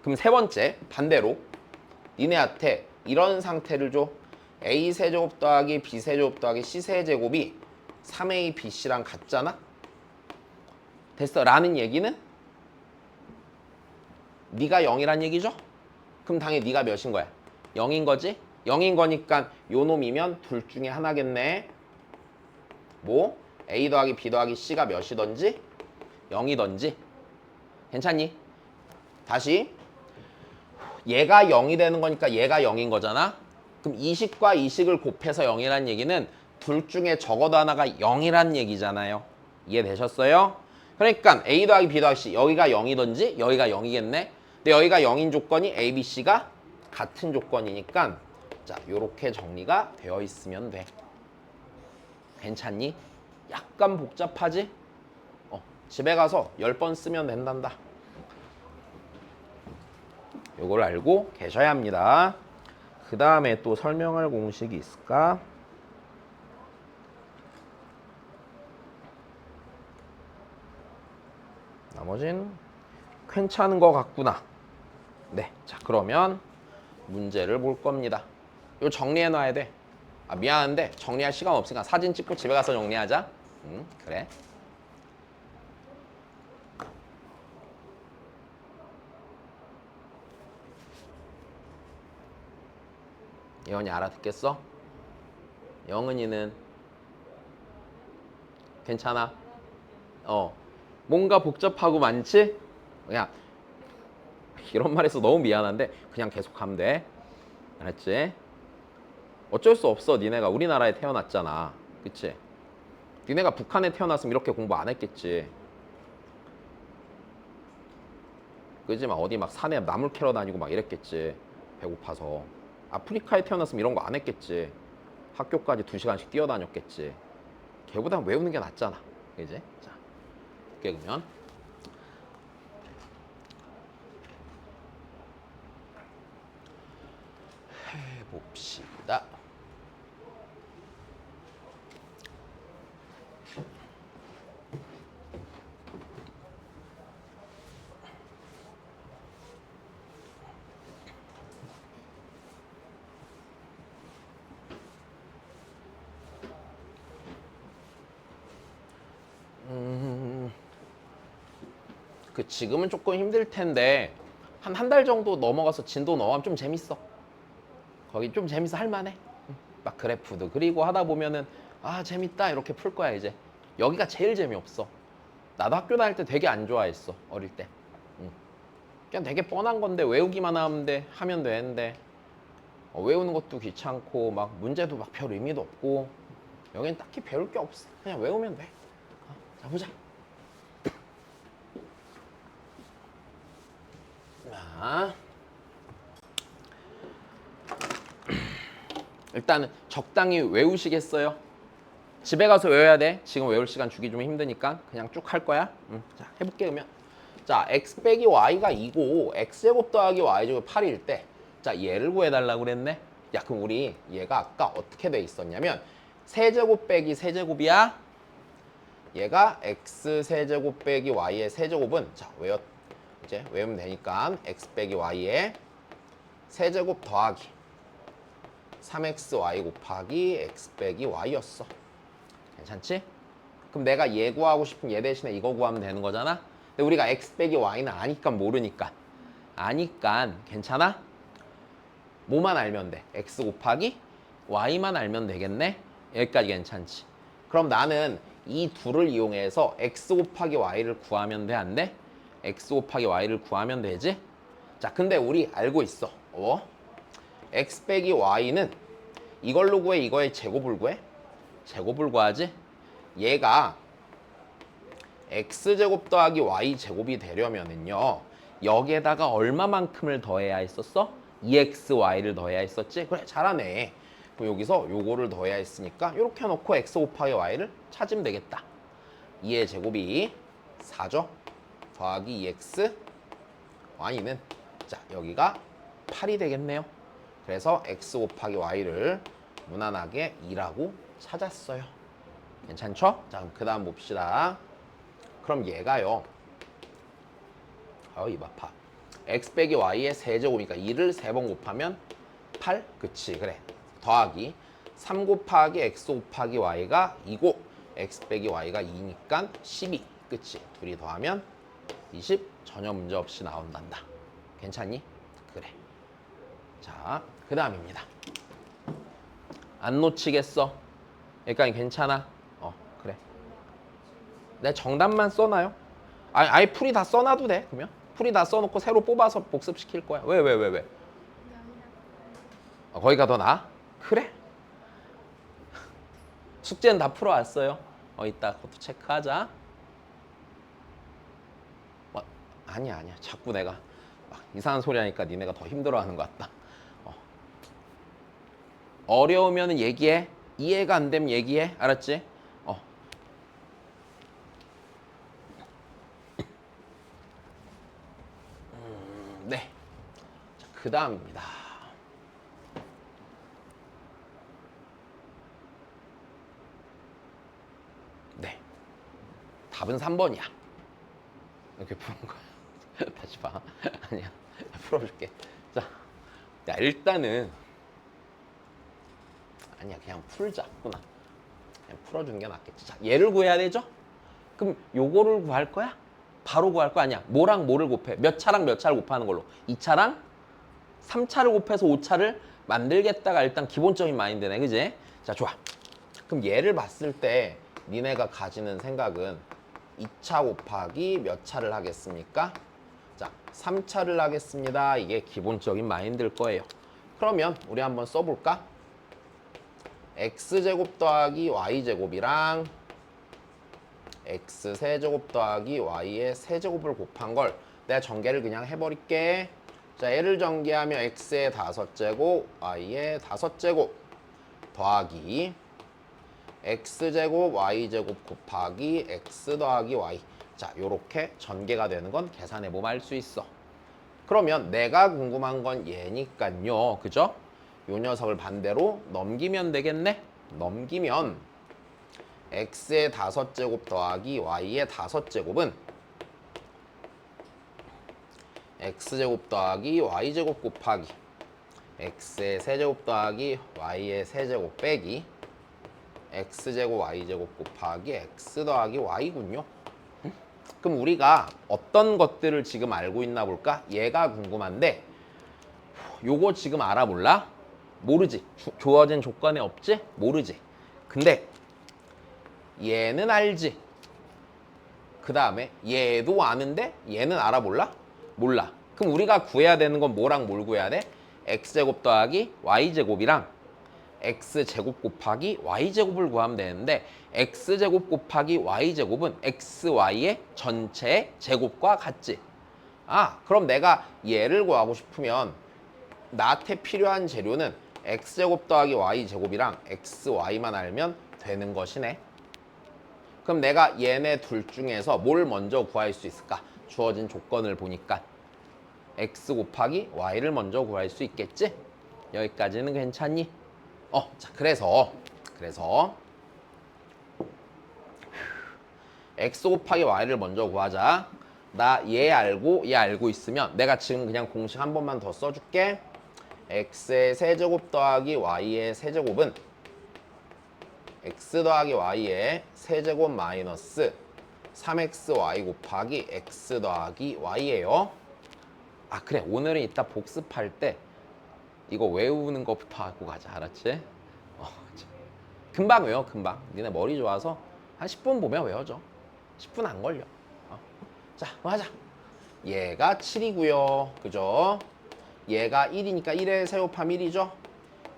그럼 세 번째 반대로 니네한테 이런 상태를 줘. A 세제곱 더하기 B 세제곱 더하기 C 세제곱이 3A BC랑 같잖아? 됐어. 라는 얘기는 네가 0이란 얘기죠? 그럼 당연히 네가 몇인 거야? 0인 거지? 0인 거니까 요 놈이면 둘 중에 하나겠네. 뭐? A 더하기 B 더하기 C가 몇이던지 0이던지. 괜찮니? 다시 얘가 0이 되는 거니까 얘가 0인 거잖아. 그럼 이 식과 이 식을 곱해서 0이란 얘기는 둘 중에 적어도 하나가 0이란 얘기잖아요. 이해되셨어요? 그러니까 A 더하기 B 더하기 C 여기가 0이던지 여기가 0이겠네. 근데 여기가 0인 조건이 A, B, C가 같은 조건이니까 자 요렇게 정리가 되어 있으면 돼. 괜찮니? 약간 복잡하지? 집에 가서 10번 쓰면 된단다. 요걸 알고 계셔야 합니다. 그 다음에 또 설명할 공식이 있을까? 나머진 괜찮은 것 같구나. 네, 자 그러면 문제를 볼 겁니다. 이거 정리해 놔야 돼. 아 미안한데 정리할 시간 없으니까 사진 찍고 집에 가서 정리하자. 그래. 예원이 알아듣겠어? 영은이는 괜찮아? 뭔가 복잡하고 많지? 그냥 이런 말해서 너무 미안한데 그냥 계속 가면 돼. 알았지? 어쩔 수 없어. 니네가 우리나라에 태어났잖아. 그치? 니네가 북한에 태어났으면 이렇게 공부 안 했겠지. 그지? 막 어디 막 산에 나물 캐러 다니고 막 이랬겠지. 배고파서. 아프리카에 태어났으면 이런 거 안 했겠지. 학교까지 2시간씩 뛰어다녔겠지. 걔보다 외우는 게 낫잖아. 그지? 자, 그러면 해봅시다. 지금은 조금 힘들 텐데 한 달 정도 넘어가서 진도 넘어가면 좀 재밌어. 거기 좀 재밌어 할만해. 막 그래프도 그리고 하다 보면은 아 재밌다 이렇게 풀 거야 이제. 여기가 제일 재미없어. 나도 학교 다닐 때 되게 안 좋아했어 어릴 때. 그냥 되게 뻔한 건데 외우기만 하면 되는데 외우는 것도 귀찮고 막 문제도 막 별 의미도 없고 여기는 딱히 배울 게 없어. 그냥 외우면 돼. 자 보자. 자, 일단은 적당히 외우시겠어요? 집에 가서 외워야 돼. 지금 외울 시간 주기 좀 힘드니까 그냥 쭉 할 거야. 자, 해볼게 그러면. 자, x 빼기 y가 2고 x제곱 더하기 y제곱 8일 때 자, 얘를 구해달라고 그랬네. 야, 그럼 우리 얘가 아까 어떻게 돼 있었냐면 세제곱 빼기 세제곱이야. 얘가 x 세제곱 빼기 y의 세제곱은 자, 이제 외우면 되니까 x 빼기 y의 세제곱 더하기 3xy 곱하기 x 빼기 y였어. 괜찮지? 그럼 내가 얘 구하고 싶은 얘 대신에 이거 구하면 되는 거잖아? 근데 우리가 x 빼기 y는 아니까 모르니까. 아니까 괜찮아? 뭐만 알면 돼? x 곱하기 y만 알면 되겠네? 여기까지 괜찮지? 그럼 나는 이 둘을 이용해서 x 곱하기 y를 구하면 돼? 안 돼? x 곱하기 y를 구하면 되지? 자, 근데 우리 알고 있어. x 빼기 y는 이걸로 구해, 이거의 제곱을 구해? 제곱을 구하지? 얘가 x제곱 더하기 y제곱이 되려면은요 여기에다가 얼마만큼을 더해야 했었어? 2xy를 더해야 했었지? 그래, 잘하네. 그럼 여기서 요거를 더해야 했으니까 이렇게 해놓고 x 곱하기 y를 찾으면 되겠다. 2의 제곱이 4죠? 더하기 2x y는 자 여기가 8이 되겠네요. 그래서 x 곱하기 y를 무난하게 2라고 찾았어요. 괜찮죠? 자, 그럼 그 다음 봅시다. 그럼 얘가요. 입 아파. x 빼기 y의 세제곱이니까 2를 3번 곱하면 8? 그치, 그래. 더하기 3 곱하기 x 곱하기 y가 2고 x 빼기 y가 2니까 12. 그치? 둘이 더하면 20. 전혀 문제 없이 나온단다. 괜찮니? 그래. 자, 그 다음입니다. 안 놓치겠어? 여기까지 괜찮아? 그래. 내가 정답만 써놔요. 아예 풀이 다 써놔도 돼. 그러면 풀이 다 써놓고 새로 뽑아서 복습시킬 거야. 왜? 거기가 더 나아? 그래. 숙제는 다 풀어왔어요. 이따 그것도 체크하자. 아니야. 자꾸 내가 막 이상한 소리 하니까 니네가 더 힘들어하는 것 같다. 어려우면 얘기해. 이해가 안 되면 얘기해. 알았지? 네. 자, 그 다음입니다. 네. 답은 3번이야. 이렇게 푸는 거야. 다시 봐. 아니야. 풀어줄게. 자, 일단은 아니야. 그냥 풀자. 그냥 풀어주는 게 낫겠지. 자, 얘를 구해야 되죠? 그럼 요거를 구할 거야? 바로 구할 거 아니야. 뭐랑 뭐를 곱해? 몇 차랑 몇 차를 곱하는 걸로. 2차랑 3차를 곱해서 5차를 만들겠다가 일단 기본적인 마인드네, 그지? 자, 좋아. 그럼 얘를 봤을 때 니네가 가지는 생각은 2차 곱하기 몇 차를 하겠습니까? 자, 3차를 하겠습니다. 이게 기본적인 마인드일 거예요. 그러면 우리 한번 써볼까? x제곱 더하기 y제곱이랑 x세제곱 더하기 y의 세제곱을 곱한 걸 내가 전개를 그냥 해버릴게. 자, 얘를 전개하면 x의 5제곱, y의 5제곱 더하기 x제곱, y제곱 곱하기 x 더하기 y. 자, 요렇게 전개가 되는 건 계산해보면 알 수 있어. 그러면 내가 궁금한 건 얘니깐요. 그죠? 요 녀석을 반대로 넘기면 되겠네? 넘기면 x의 5제곱 더하기 y의 5제곱은 x제곱 더하기 y제곱 곱하기 x의 세제곱 더하기 y의 세제곱 빼기 x제곱 y제곱 곱하기 x 더하기 y군요. 그럼 우리가 어떤 것들을 지금 알고 있나 볼까? 얘가 궁금한데 요거 지금 알아볼라? 모르지. 주어진 조건에 없지? 모르지. 근데 얘는 알지. 그 다음에 얘도 아는데 얘는 알아볼라? 몰라. 그럼 우리가 구해야 되는 건 뭐랑 뭘 구해야 돼? x제곱 더하기 y제곱이랑 x제곱 곱하기 y제곱을 구하면 되는데 x제곱 곱하기 y제곱은 xy의 전체 제곱과 같지. 아, 그럼 내가 얘를 구하고 싶으면 나한테 필요한 재료는 x제곱 더하기 y제곱이랑 xy만 알면 되는 것이네. 그럼 내가 얘네 둘 중에서 뭘 먼저 구할 수 있을까? 주어진 조건을 보니까 x 곱하기 y를 먼저 구할 수 있겠지? 여기까지는 괜찮니? 자, 그래서 x 곱하기 y를 먼저 구하자. 나 얘 알고 얘 알고 있으면 내가 지금 그냥 공식 한 번만 더 써줄게. x의 세제곱 더하기 y의 세제곱은 x 더하기 y의 세제곱 마이너스 3xy 곱하기 x 더하기 y예요. 아, 그래. 오늘은 이따 복습할 때 이거 외우는 것부터 하고 가자. 알았지? 금방 외워, 금방. 니네 머리 좋아서 한 10분 보면 외워져. 10분 안 걸려. 자, 그럼 하자. 얘가 7이고요. 그죠? 얘가 1이니까 1에 세곱하면 1이죠?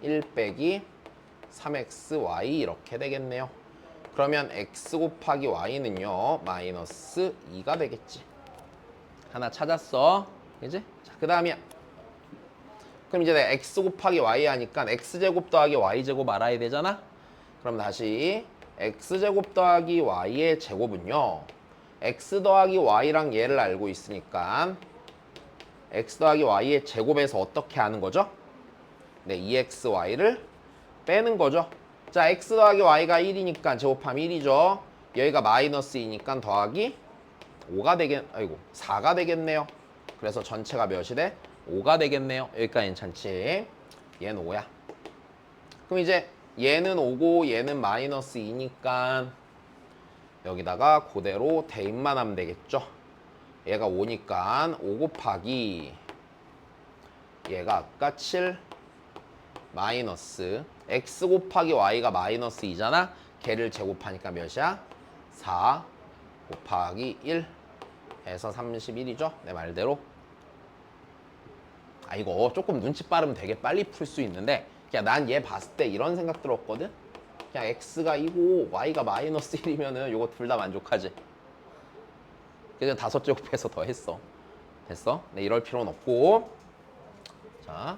1 빼기 3xy 이렇게 되겠네요. 그러면 x 곱하기 y는요. 마이너스 2가 되겠지. 하나 찾았어. 그지? 자, 그 다음이야. 그럼 이제 내가 x 곱하기 y 하니까 x제곱 더하기 y제곱 알아야 되잖아? 그럼 다시 x제곱 더하기 y의 제곱은요. x 더하기 y랑 얘를 알고 있으니까 x 더하기 y의 제곱에서 어떻게 하는 거죠? 네, 2xy를 빼는 거죠. 자, x 더하기 y가 1이니까 제곱하면 1이죠. 여기가 마이너스 2니까 더하기 4가 되겠네요. 그래서 전체가 몇이 돼? 5가 되겠네요. 여기까지 괜찮지? 얘는 5야. 그럼 이제 얘는 5고 얘는 마이너스 2니까 여기다가 그대로 대입만 하면 되겠죠. 얘가 5니까 5 곱하기 얘가 아까 7 마이너스 x 곱하기 y가 마이너스 2잖아. 걔를 제곱하니까 몇이야? 4 곱하기 1 해서 31이죠. 내 말대로. 아, 이거 조금 눈치 빠르면 되게 빨리 풀 수 있는데 그냥 난 얘 봤을 때 이런 생각 들었거든. 그냥 x가 2고 y가 마이너스 1이면은 요거 둘 다 만족하지. 그래서 5제곱해서 더 했어. 됐어? 네, 이럴 필요는 없고. 자,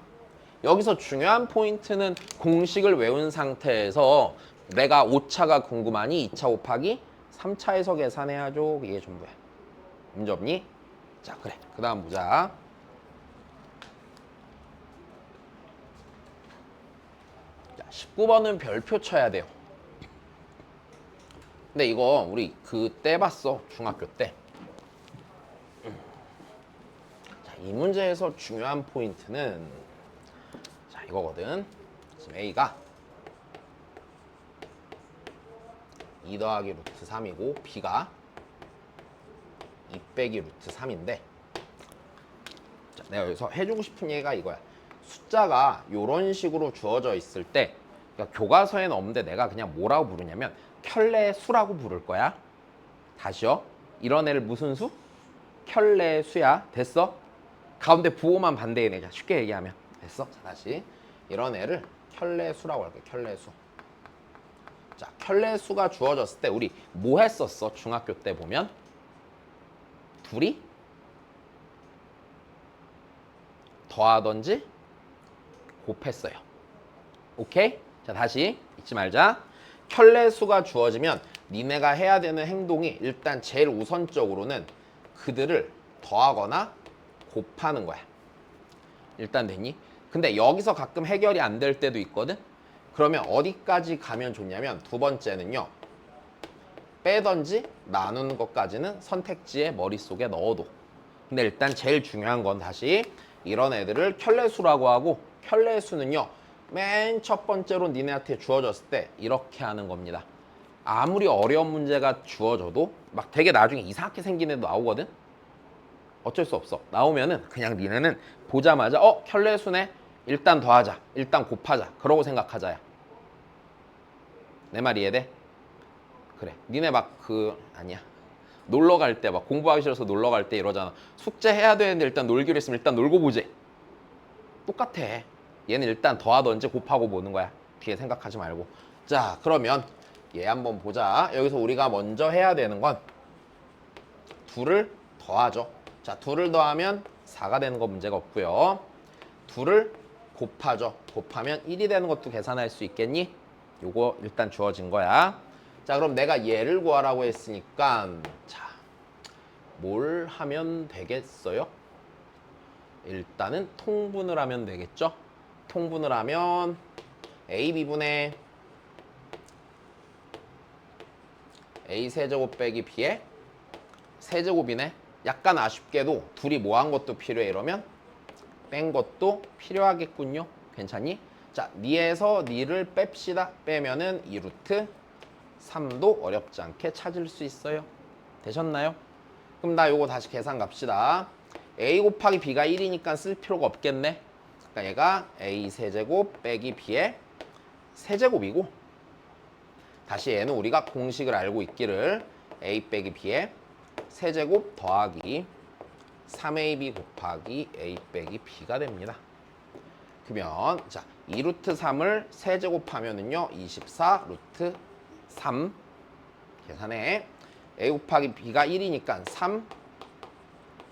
여기서 중요한 포인트는 공식을 외운 상태에서 내가 5차가 궁금하니 2차 곱하기 3차에서 계산해야죠. 이게 전부야. 문제 없니? 자, 그래. 그 다음 보자. 자, 19번은 별표 쳐야 돼요. 근데 이거 우리 그때 봤어. 중학교 때. 자, 이 문제에서 중요한 포인트는 자, 이거거든. 지금 A가 2 더하기 루트 3이고 B가 2 빼기 루트 3인데 자, 내가 여기서 해주고 싶은 얘기가 이거야. 숫자가 이런 식으로 주어져 있을 때 그러니까 교과서에는 없는데 내가 그냥 뭐라고 부르냐면 켤레수라고 부를 거야. 다시요. 이런 애를 무슨 수? 켤레수야. 됐어? 가운데 부호만 반대해 내자. 쉽게 얘기하면. 됐어? 자, 다시. 이런 애를 켤레수라고 할게. 켤레수. 자, 켤레수가 주어졌을 때 우리 뭐 했었어? 중학교 때 보면 둘이 더하던지 곱했어요. 오케이? 자, 다시 잊지 말자. 켤레수가 주어지면 니네가 해야 되는 행동이 일단 제일 우선적으로는 그들을 더하거나 곱하는 거야. 일단 됐니? 근데 여기서 가끔 해결이 안 될 때도 있거든? 그러면 어디까지 가면 좋냐면 두 번째는요. 빼던지 나누는 것까지는 선택지에 머릿속에 넣어둬. 근데 일단 제일 중요한 건 다시 이런 애들을 켤레수라고 하고 켤레수는요. 맨 첫 번째로 니네한테 주어졌을 때 이렇게 하는 겁니다. 아무리 어려운 문제가 주어져도 막 되게 나중에 이상하게 생긴 애도 나오거든? 어쩔 수 없어. 나오면은 그냥 니네는 보자마자 켤레수네? 일단 더하자. 일단 곱하자. 그러고 생각하자야. 내 말 이해돼? 그래. 니네 막 아니야. 놀러 갈 때 막 공부하기 싫어서 놀러 갈 때 이러잖아. 숙제 해야 되는데 일단 놀기로 했으면 일단 놀고 보지. 똑같아. 얘는 일단 더하던지 곱하고 보는 거야. 뒤에 생각하지 말고. 자, 그러면 얘 한번 보자. 여기서 우리가 먼저 해야 되는 건 둘을 더하죠. 자, 둘을 더하면 4가 되는 거 문제가 없고요. 둘을 곱하죠. 곱하면 1이 되는 것도 계산할 수 있겠니? 요거 일단 주어진 거야. 자, 그럼 내가 얘를 구하라고 했으니까 자, 뭘 하면 되겠어요? 일단은 통분을 하면 되겠죠? 통분을 하면 AB분의 A 세제곱 빼기 B의 세제곱이네. 약간 아쉽게도 둘이 뭐 한 것도 필요해 이러면 뺀 것도 필요하겠군요. 괜찮니? 자, 니에서 니를 뺍시다. 빼면은 2루트 3도 어렵지 않게 찾을 수 있어요. 되셨나요? 그럼 나 요거 다시 계산 갑시다. A 곱하기 B가 1이니까 쓸 필요가 없겠네. 그러니까 얘가 A 세제곱 빼기 B의 세제곱이고 다시 얘는 우리가 공식을 알고 있기를 A 빼기 B의 세제곱 더하기 3AB 곱하기 A 빼기 B가 됩니다. 그러면 자 2루트 3을 세제곱하면은요 24 루트 3 계산해. A 곱하기 B가 1이니까 3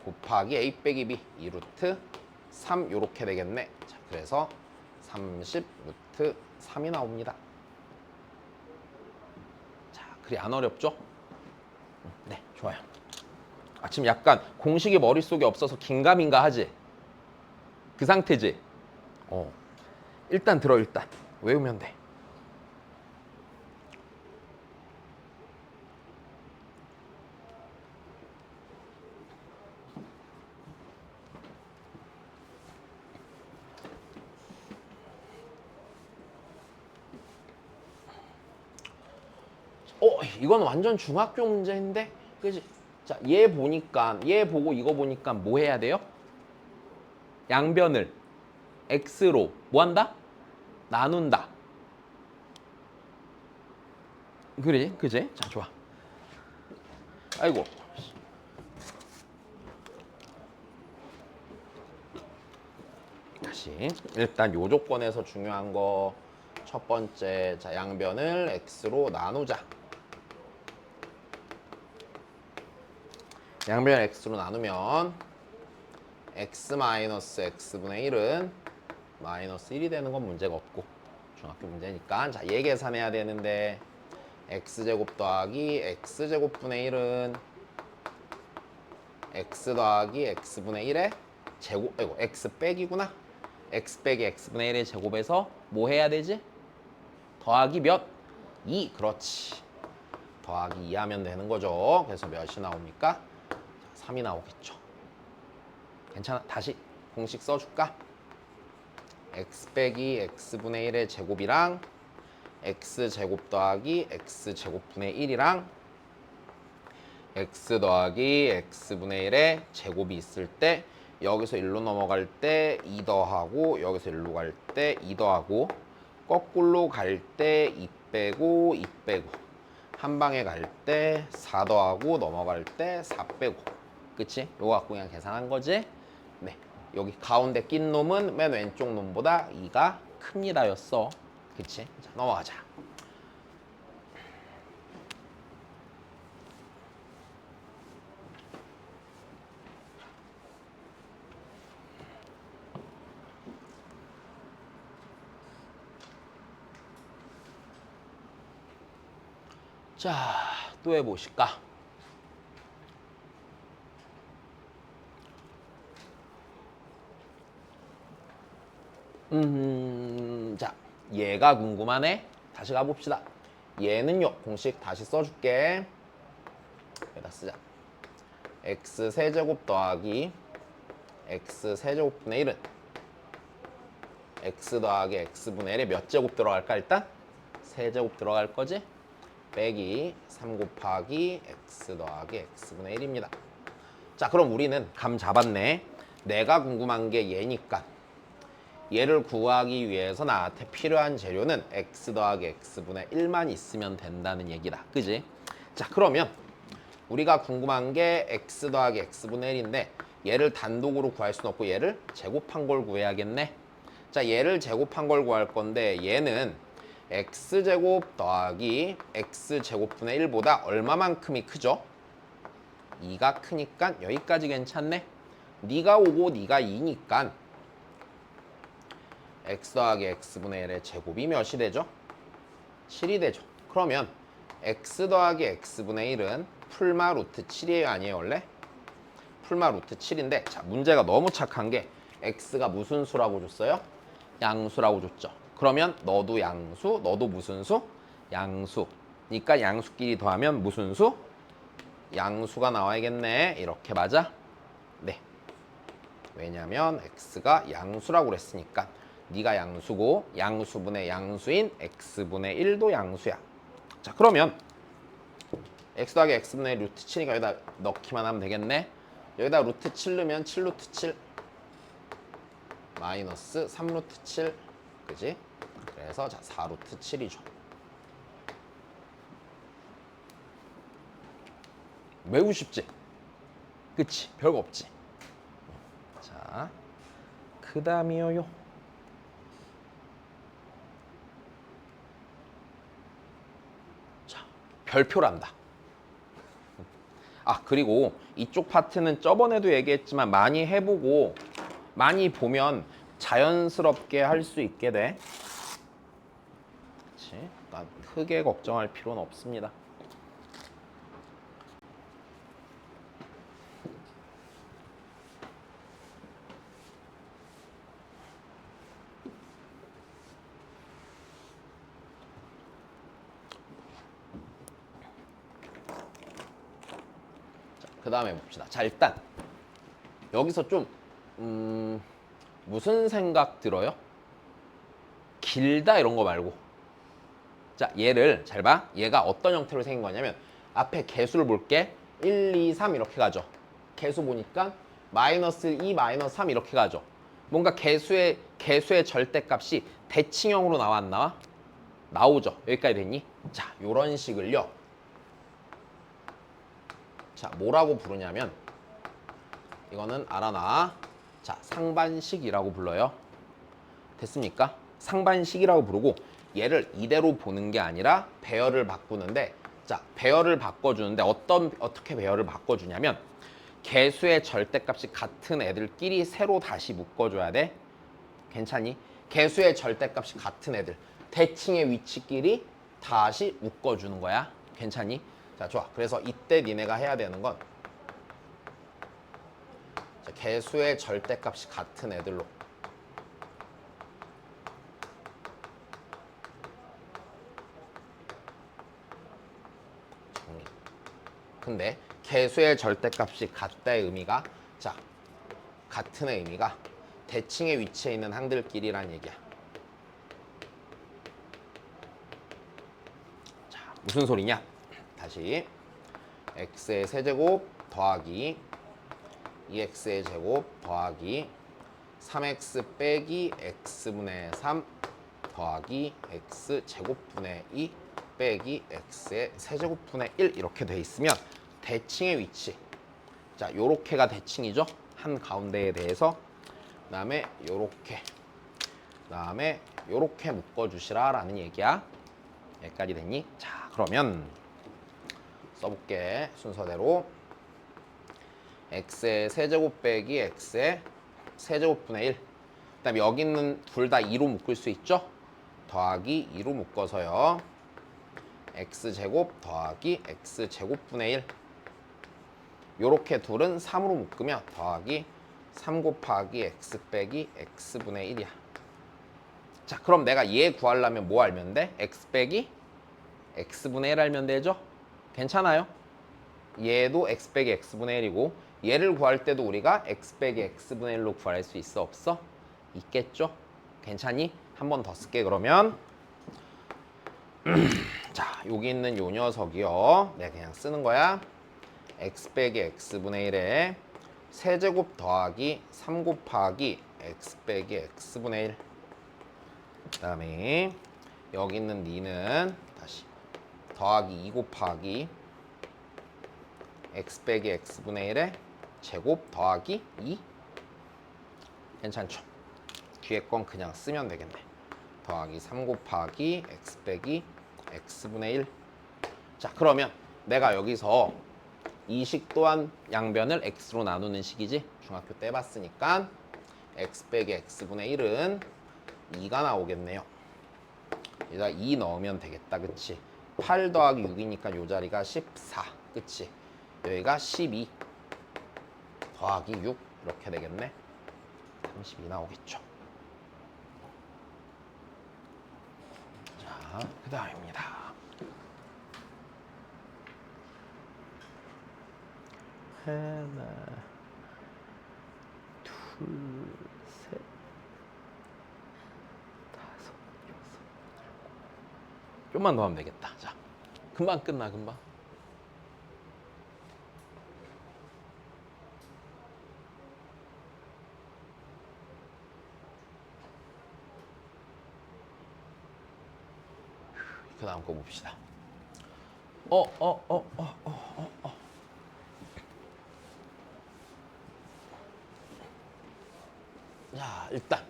곱하기 A 빼기 B 2루트 3 요렇게 되겠네. 자, 그래서 30 루트 3이 나옵니다. 자, 그리 안 어렵죠? 네, 좋아요. 지금 약간 공식이 머릿속에 없어서 긴가민가 하지? 그 상태지? 일단 들어 일단 외우면 돼. 이건 완전 중학교 문제인데? 그지? 자, 얘 보니까, 얘 보고 이거 보니까 뭐 해야 돼요? 양변을 x로 뭐 한다? 나눈다. 그래, 그지? 자, 좋아. 아이고. 다시. 일단 요 조건에서 중요한 거 첫 번째, 자, 양변을 x로 나누자. 양변을 x로 나누면 x 마이너스 x분의 1은 마이너스 1이 되는 건 문제가 없고 중학교 문제니까 자, 얘 계산해야 되는데 x제곱 더하기 x제곱분의 1은 x 더하기 x분의 1의 제곱, 아이고 x 빼기구나. x 빼기 x분의 1의 제곱에서 뭐 해야 되지? 더하기 몇? 2. 그렇지. 더하기 2 하면 되는 거죠. 그래서 몇이 나옵니까? 3이 나오겠죠. 괜찮아. 다시 공식 써줄까? x 빼기 x분의 1의 제곱이랑 x제곱 더하기 x제곱분의 1이랑 x 더하기 x분의 1의 제곱이 있을 때 여기서 1로 넘어갈 때 2 더하고 여기서 1로 갈 때 2 더하고 거꾸로 갈 때 2 빼고 2 빼고 한 방에 갈 때 4 더하고 넘어갈 때 4 빼고 그치? 요거 갖고 그냥 계산한 거지? 네, 여기 가운데 낀 놈은 맨 왼쪽 놈보다 2가 큽니다 였어. 그치? 자, 넘어가자. 자, 또 해보실까? 자, 얘가 궁금하네. 다시 가봅시다. 얘는요, 공식 다시 써줄게. 여기다 쓰자. x 세제곱 더하기 x 세제곱분의 1은 x 더하기 x분의 1에 몇 제곱 들어갈까 일단? 세제곱 들어갈 거지? 빼기 3 곱하기 x 더하기 x분의 1입니다. 자, 그럼 우리는 감 잡았네. 내가 궁금한 게 얘니까 얘를 구하기 위해서 나한테 필요한 재료는 x 더하기 x분의 1만 있으면 된다는 얘기다. 그지? 자, 그러면 우리가 궁금한 게 x 더하기 x분의 1인데 얘를 단독으로 구할 수는 없고 얘를 제곱한 걸 구해야겠네. 자, 얘를 제곱한 걸 구할 건데 얘는 x제곱 더하기 x제곱분의 1보다 얼마만큼이 크죠? 2가 크니까 여기까지 괜찮네. 네가 5고 네가 2니까 x 더하기 x분의 1의 제곱이 몇이 되죠? 7이 되죠. 그러면 x 더하기 x분의 1은 풀마 루트 7이에요 아니에요 원래? 풀마 루트 7인데 자, 문제가 너무 착한 게 x가 무슨 수라고 줬어요? 양수라고 줬죠. 그러면 너도 양수, 너도 무슨 수? 양수. 그러니까 양수끼리 더하면 무슨 수? 양수가 나와야겠네. 이렇게 맞아? 네. 왜냐면 x가 양수라고 그랬으니까 네가 양수고 양수분의 양수인 x분의 1도 양수야. 자, 그러면 x 더하기 x분의 루트 7이니까 여기다 넣기만 하면 되겠네. 여기다 루트 7 넣으면 7 루트 7 마이너스 3 루트 7 그지? 그래서 자 4 루트 7이죠. 매우 쉽지? 그치? 별거 없지? 자, 그 다음이요. 자, 별표란다. 아, 그리고 이쪽 파트는 저번에도 얘기했지만 많이 해보고 많이 보면 자연스럽게 할 수 있게 돼. 그치? 그러니까 크게 걱정할 필요는 없습니다. 그 다음에 봅시다. 자, 일단 여기서 좀 무슨 생각 들어요? 길다 이런 거 말고. 자, 얘를 잘 봐. 얘가 어떤 형태로 생긴 거냐면 앞에 개수를 볼게. 1, 2, 3 이렇게 가죠. 개수 보니까 마이너스 2, 마이너스 3 이렇게 가죠. 뭔가 개수의 절대값이 대칭형으로 나와 안 나와? 나오죠. 여기까지 됐니? 자, 요런 식을요. 자, 뭐라고 부르냐면 이거는 알아놔. 자, 상반식이라고 불러요. 됐습니까? 상반식이라고 부르고 얘를 이대로 보는 게 아니라 배열을 바꾸는데 자, 배열을 바꿔주는데 어떻게 배열을 바꿔주냐면 개수의 절대값이 같은 애들끼리 새로 다시 묶어줘야 돼. 괜찮니? 개수의 절대값이 같은 애들 대칭의 위치끼리 다시 묶어주는 거야. 괜찮니? 자, 좋아. 그래서 이때 니네가 해야 되는 건 자, 개수의 절대값이 같은 애들로 정리. 근데 개수의 절대값이 같다의 의미가 자, 같은의 의미가 대칭의 위치에 있는 항들끼리란 얘기야. 자, 무슨 소리냐? 다시 x의 세제곱 더하기 2x의 제곱 더하기 3x 빼기 x분의 3 더하기 x 제곱분의 2 빼기 x의 세제곱분의 1 이렇게 돼 있으면 대칭의 위치, 자 요렇게가 대칭이죠. 한 가운데에 대해서. 그다음에 요렇게, 그다음에 요렇게 묶어주시라 라는 얘기야. 여기까지 됐니? 자 그러면 써볼게. 순서대로 x의 세제곱 빼기 x의 세제곱분의 1. 그 다음에 여기 있는 둘 다 2로 묶을 수 있죠? 더하기 2로 묶어서요. x제곱 더하기 x제곱분의 1. 요렇게 둘은 3으로 묶으면 더하기 3 곱하기 x 빼기 x분의 1이야. 자 그럼 내가 얘 구하려면 뭐 알면 돼? x 빼기 x분의 1 알면 되죠? 괜찮아요? 얘도 x 빼기 x분의 1이고 얘를 구할 때도 우리가 x 빼기 x분의 1로 구할 수 있어? 없어? 있겠죠? 괜찮니? 한 번 더 쓸게 그러면. 자 여기 있는 요 녀석이요. 내가 그냥 쓰는 거야. x 빼기 x분의 1에 세제곱 더하기 3 곱하기 x 빼기 x분의 1. 그 다음에 여기 있는 니는 다시 더하기 2 곱하기 x 빼기 x분의 1에 제곱 더하기 2. 괜찮죠? 뒤에 건 그냥 쓰면 되겠네. 더하기 3 곱하기 x 빼기 x분의 1. 자 그러면 내가 여기서 이 식 또한 양변을 x로 나누는 식이지. 중학교 때 봤으니까 x 빼기 x분의 1은 2가 나오겠네요. 여기다 2 넣으면 되겠다. 그치? 8 더하기 6이니까 요 자리가 14. 그치? 여기가 12 더하기 6 이렇게 되겠네. 32 나오겠죠. 자, 그 다음입니다. 하나, 둘, 셋, 다섯, 여섯, 일곱. 좀만 더 하면 되겠다. 자, 금방 끝나, 금방. 그 다음 거 봅시다. 자, 일단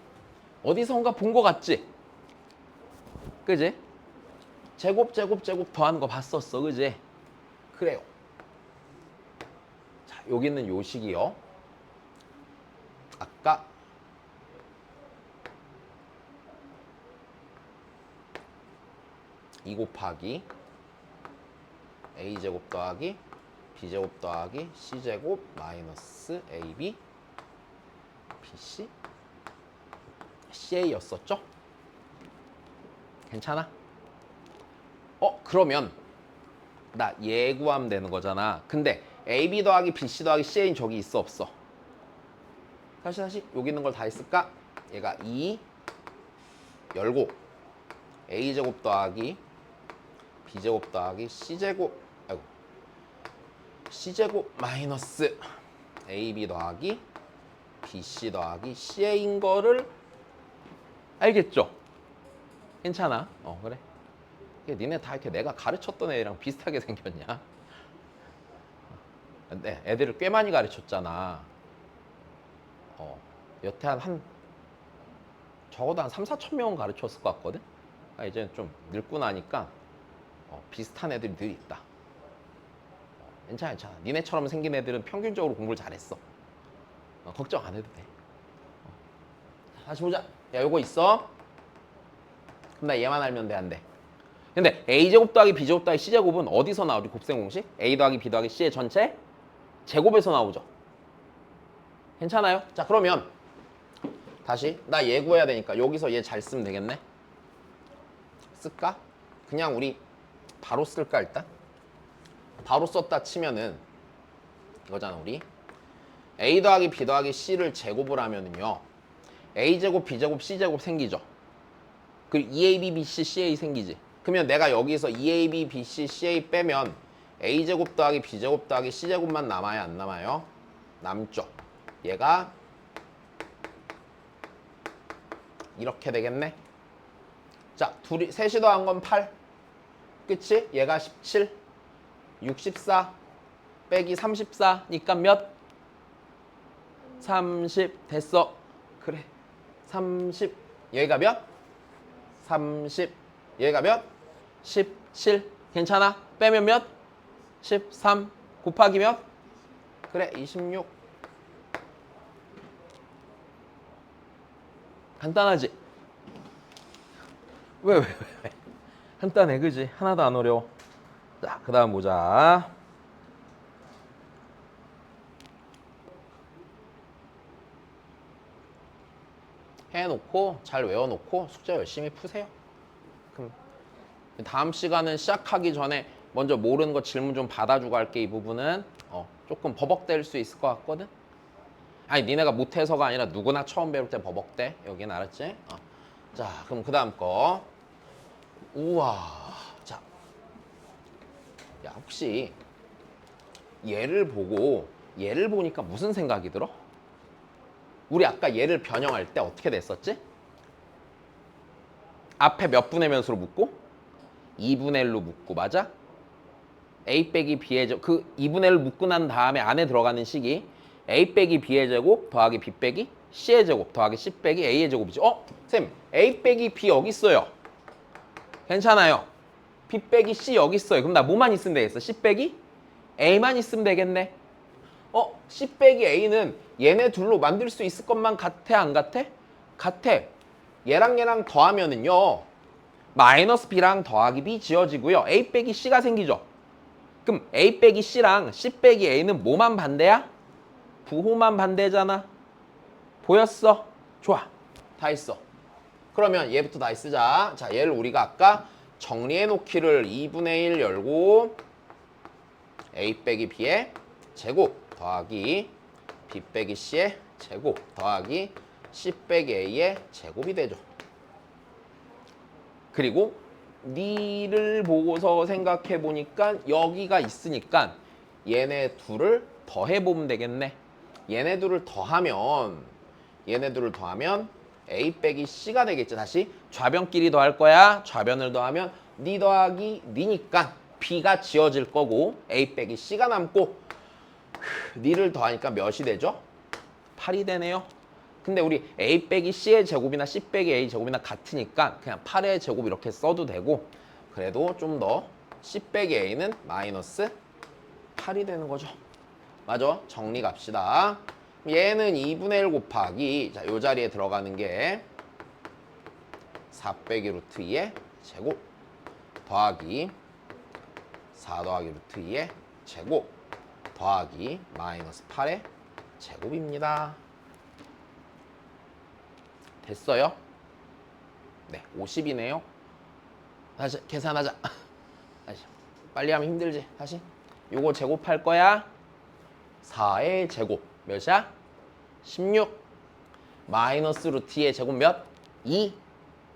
어디선가 본 거 같지? 그지? 제곱 더하는 거 봤었어, 그지? 그래요. 자, 여기 있는 요 식이요. 아까 이 곱하기 a제곱 더하기 b제곱 더하기 c제곱 마이너스 ab bc ca였었죠? 괜찮아? 그러면 나 얘 구하면 되는 거잖아. 근데 ab 더하기 bc 더하기 ca인 저기 있어 없어? 다시 여기 있는 걸 다 했을까? 얘가 2 열고 a제곱 더하기 b제곱 더하기 c제곱 c제곱 마이너스 ab 더하기 bc 더하기 ca인 거를 알겠죠? 괜찮아? 그래. 니네 다 이렇게 내가 가르쳤던 애랑 비슷하게 생겼냐? 네, 애들을 꽤 많이 가르쳤잖아. 여태 적어도 한 3, 4천 명은 가르쳤을 것 같거든? 이제 좀 늙고 나니까 비슷한 애들이 늘 있다. 괜찮아. 니네처럼 생긴 애들은 평균적으로 공부를 잘했어. 걱정 안 해도 돼. 다시 보자. 야, 요거 있어. 그럼 나 얘만 알면 돼, 안 돼? 근데 a제곱 더하기 b제곱 더하기 c제곱은 어디서 나오지? 곱셈 공식? a 더하기 b 더하기 c의 전체 제곱에서 나오죠. 괜찮아요? 자, 그러면 다시 나 얘 구해야 되니까 여기서 얘 잘 쓰면 되겠네. 쓸까? 그냥 우리 바로 쓸까 일단? 바로 썼다 치면은 이거잖아 우리. a 더하기 b 더하기 c를 제곱을 하면은요 a제곱 b제곱 c제곱 생기죠. 그리고 2ab bc ca 생기지. 그러면 내가 여기서 2ab bc ca 빼면 a제곱 더하기 b제곱 더하기 c제곱만 남아요 안 남아요? 남죠. 얘가 이렇게 되겠네. 자, 셋이 더한 건 8. 그치? 얘가 17, 64 빼기 34니까 몇? 30 됐어. 그래. 30. 얘가 몇? 30. 얘가 몇? 17. 괜찮아? 빼면 몇? 13 곱하기 몇? 그래, 26. 간단하지? 왜? 간단해, 그지? 하나도 안 어려워. 자, 그 다음 보자. 해놓고 잘 외워놓고 숙제 열심히 푸세요. 그럼 다음 시간은 시작하기 전에 먼저 모르는 거 질문 좀 받아주고 할게. 이 부분은 조금 버벅댈 수 있을 것 같거든. 아니 니네가 못해서가 아니라 누구나 처음 배울 때 버벅대. 여기는 알았지? 자, 그럼 그 다음 거. 우와. 자, 야 혹시 얘를 보니까 무슨 생각이 들어? 우리 아까 얘를 변형할 때 어떻게 됐었지? 앞에 몇 분의 몇으로 묶고? 2분의 1로 묶고, 맞아? a 빼기 b의 제곱, 그 2분의 1을 묶고 난 다음에 안에 들어가는 식이 a 빼기 b의 제곱 더하기 b 빼기 c의 제곱 더하기 c 빼기 a의 제곱이지. 쌤, a 빼기 b 여기 있어요. 괜찮아요. b 빼기 c 여기 있어요. 그럼 나 뭐만 있으면 되겠어? c 빼기 a만 있으면 되겠네. c 빼기 a는 얘네 둘로 만들 수 있을 것만 같아, 안 같아? 같아. 얘랑 더하면은요, 마이너스 b랑 더하기 b 지어지고요, a 빼기 c가 생기죠. 그럼 a 빼기 c랑 c 빼기 a는 뭐만 반대야? 부호만 반대잖아. 보였어? 좋아. 다 했어. 그러면 얘부터 다시 쓰자. 자, 얘를 우리가 아까 정리해 놓기를 2분의 1 열고 a 빼기 b의 제곱 더하기 b 빼기 c의 제곱 더하기 c 빼기 a의 제곱이 되죠. 그리고 니를 보고서 생각해 보니까 여기가 있으니까 얘네 둘을 더해보면 되겠네. 얘네 둘을 더하면 a 빼기 c가 되겠지. 다시 좌변끼리 더할 거야. 좌변을 더하면 니 더하기 니니까 b가 지어질 거고 a 빼기 c가 남고, 니를 더하니까 몇이 되죠? 8이 되네요. 근데 우리 a 빼기 c의 제곱이나 c 빼기 a 제곱이나 같으니까 그냥 8의 제곱 이렇게 써도 되고, 그래도 좀 더 c 빼기 a는 마이너스 8이 되는 거죠. 맞아? 정리 갑시다. 얘는 2분의 1 곱하기, 자, 요 자리에 들어가는 게 4 빼기 루트 2의 제곱 더하기 4 더하기 루트 2의 제곱 더하기 마이너스 8의 제곱입니다. 됐어요? 네, 50이네요. 다시 계산하자. 다시. 빨리 하면 힘들지. 다시. 요거 제곱할 거야. 4의 제곱 몇이야? 16. 마이너스 루트 2의 제곱 몇? 2.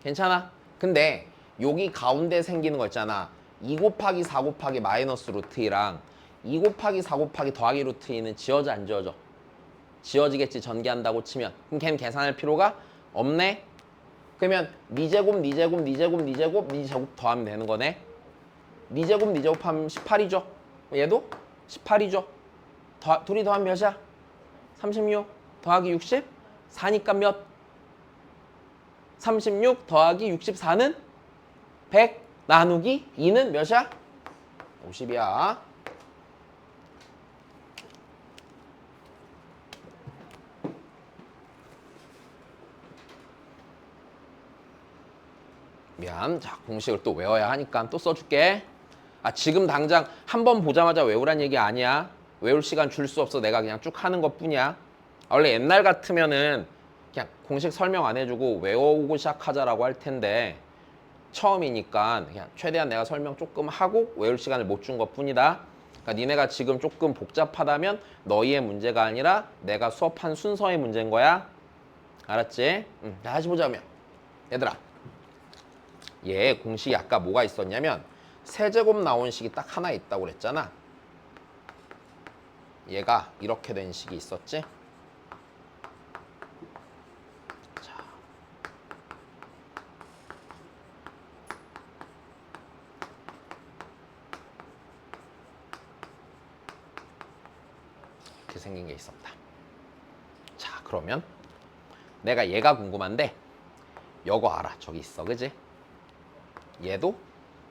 괜찮아? 근데 여기 가운데 생기는 거 있잖아. 2 곱하기 4 곱하기 마이너스 루트 2랑 2 곱하기 4 곱하기 더하기 루트 2는 지워져 안 지워져? 지워지겠지, 전개한다고 치면. 그럼 걔는 계산할 필요가 없네? 그러면 니 제곱, 니 제곱, 니 제곱, 니 제곱, 니 제곱 더하면 되는 거네? 니 제곱, 니 제곱 하면 18이죠? 얘도 18이죠? 둘이 더하면 몇이야? 36 더하기 60? 4니까 몇? 36 더하기 64는 100 나누기 2는 몇이야? 50이야. 미안. 자, 공식을 또 외워야 하니까 또 써줄게. 지금 당장 한 번 보자마자 외우란 얘기 아니야. 외울 시간 줄 수 없어. 내가 그냥 쭉 하는 것 뿐이야. 원래 옛날 같으면은 그냥 공식 설명 안 해주고 외우고 시작하자라고 할 텐데, 처음이니까 그냥 최대한 내가 설명 조금 하고 외울 시간을 못 준 것 뿐이다. 그러니까 니네가 지금 조금 복잡하다면 너희의 문제가 아니라 내가 수업한 순서의 문제인 거야. 알았지? 다시 보자면, 얘들아, 얘 공식이 아까 뭐가 있었냐면 세제곱 나온 식이 딱 하나 있다고 그랬잖아. 얘가 이렇게 된 식이 있었지. 이렇게 생긴 게 있었다. 자, 그러면 내가 얘가 궁금한데 요거 알아. 저기 있어. 그지? 얘도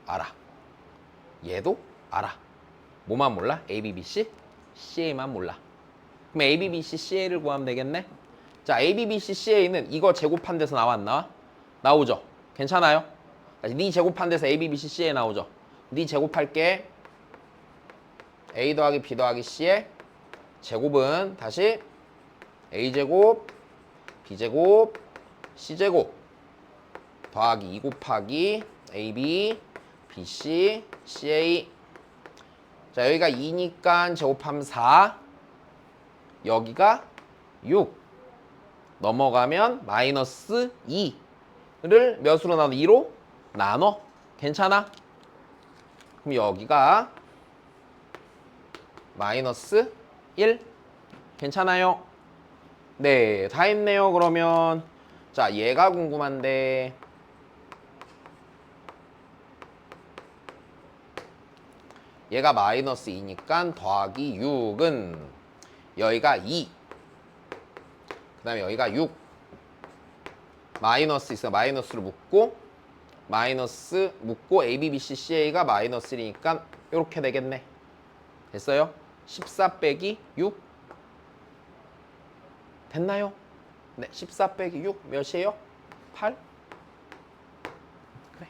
알아. 얘도 알아. 뭐만 몰라? A, B, B, C? CA만 몰라. 그럼 A, B, B, C, CA를 구하면 되겠네? 자, A, B, B, C, CA는 이거 제곱한 데서 나와 안 나와? 나오죠? 괜찮아요? 네 제곱한 데서 A, B, B, C, CA 나오죠? 네 제곱할게. A 더하기 B 더하기 C의 제곱은 다시 A제곱, B제곱, C제곱 더하기 2 곱하기 AB, BC, CA. 자, 여기가 2니까 제곱하면 4. 여기가 6. 넘어가면 마이너스 2를 몇으로 나눠? 2로 나눠. 괜찮아? 그럼 여기가 마이너스 1. 괜찮아요? 네, 다 했네요. 그러면 자, 얘가 궁금한데 얘가 마이너스 2니까 더하기 6은 여기가 2. 그 다음에 여기가 6. 마이너스 있어. 마이너스를 묶고 마이너스 묶고 A, B, B, C, CA가 마이너스 1이니까 이렇게 되겠네. 됐어요? 14 빼기 6 됐나요? 네, 14 빼기 6 몇이에요? 8? 그래.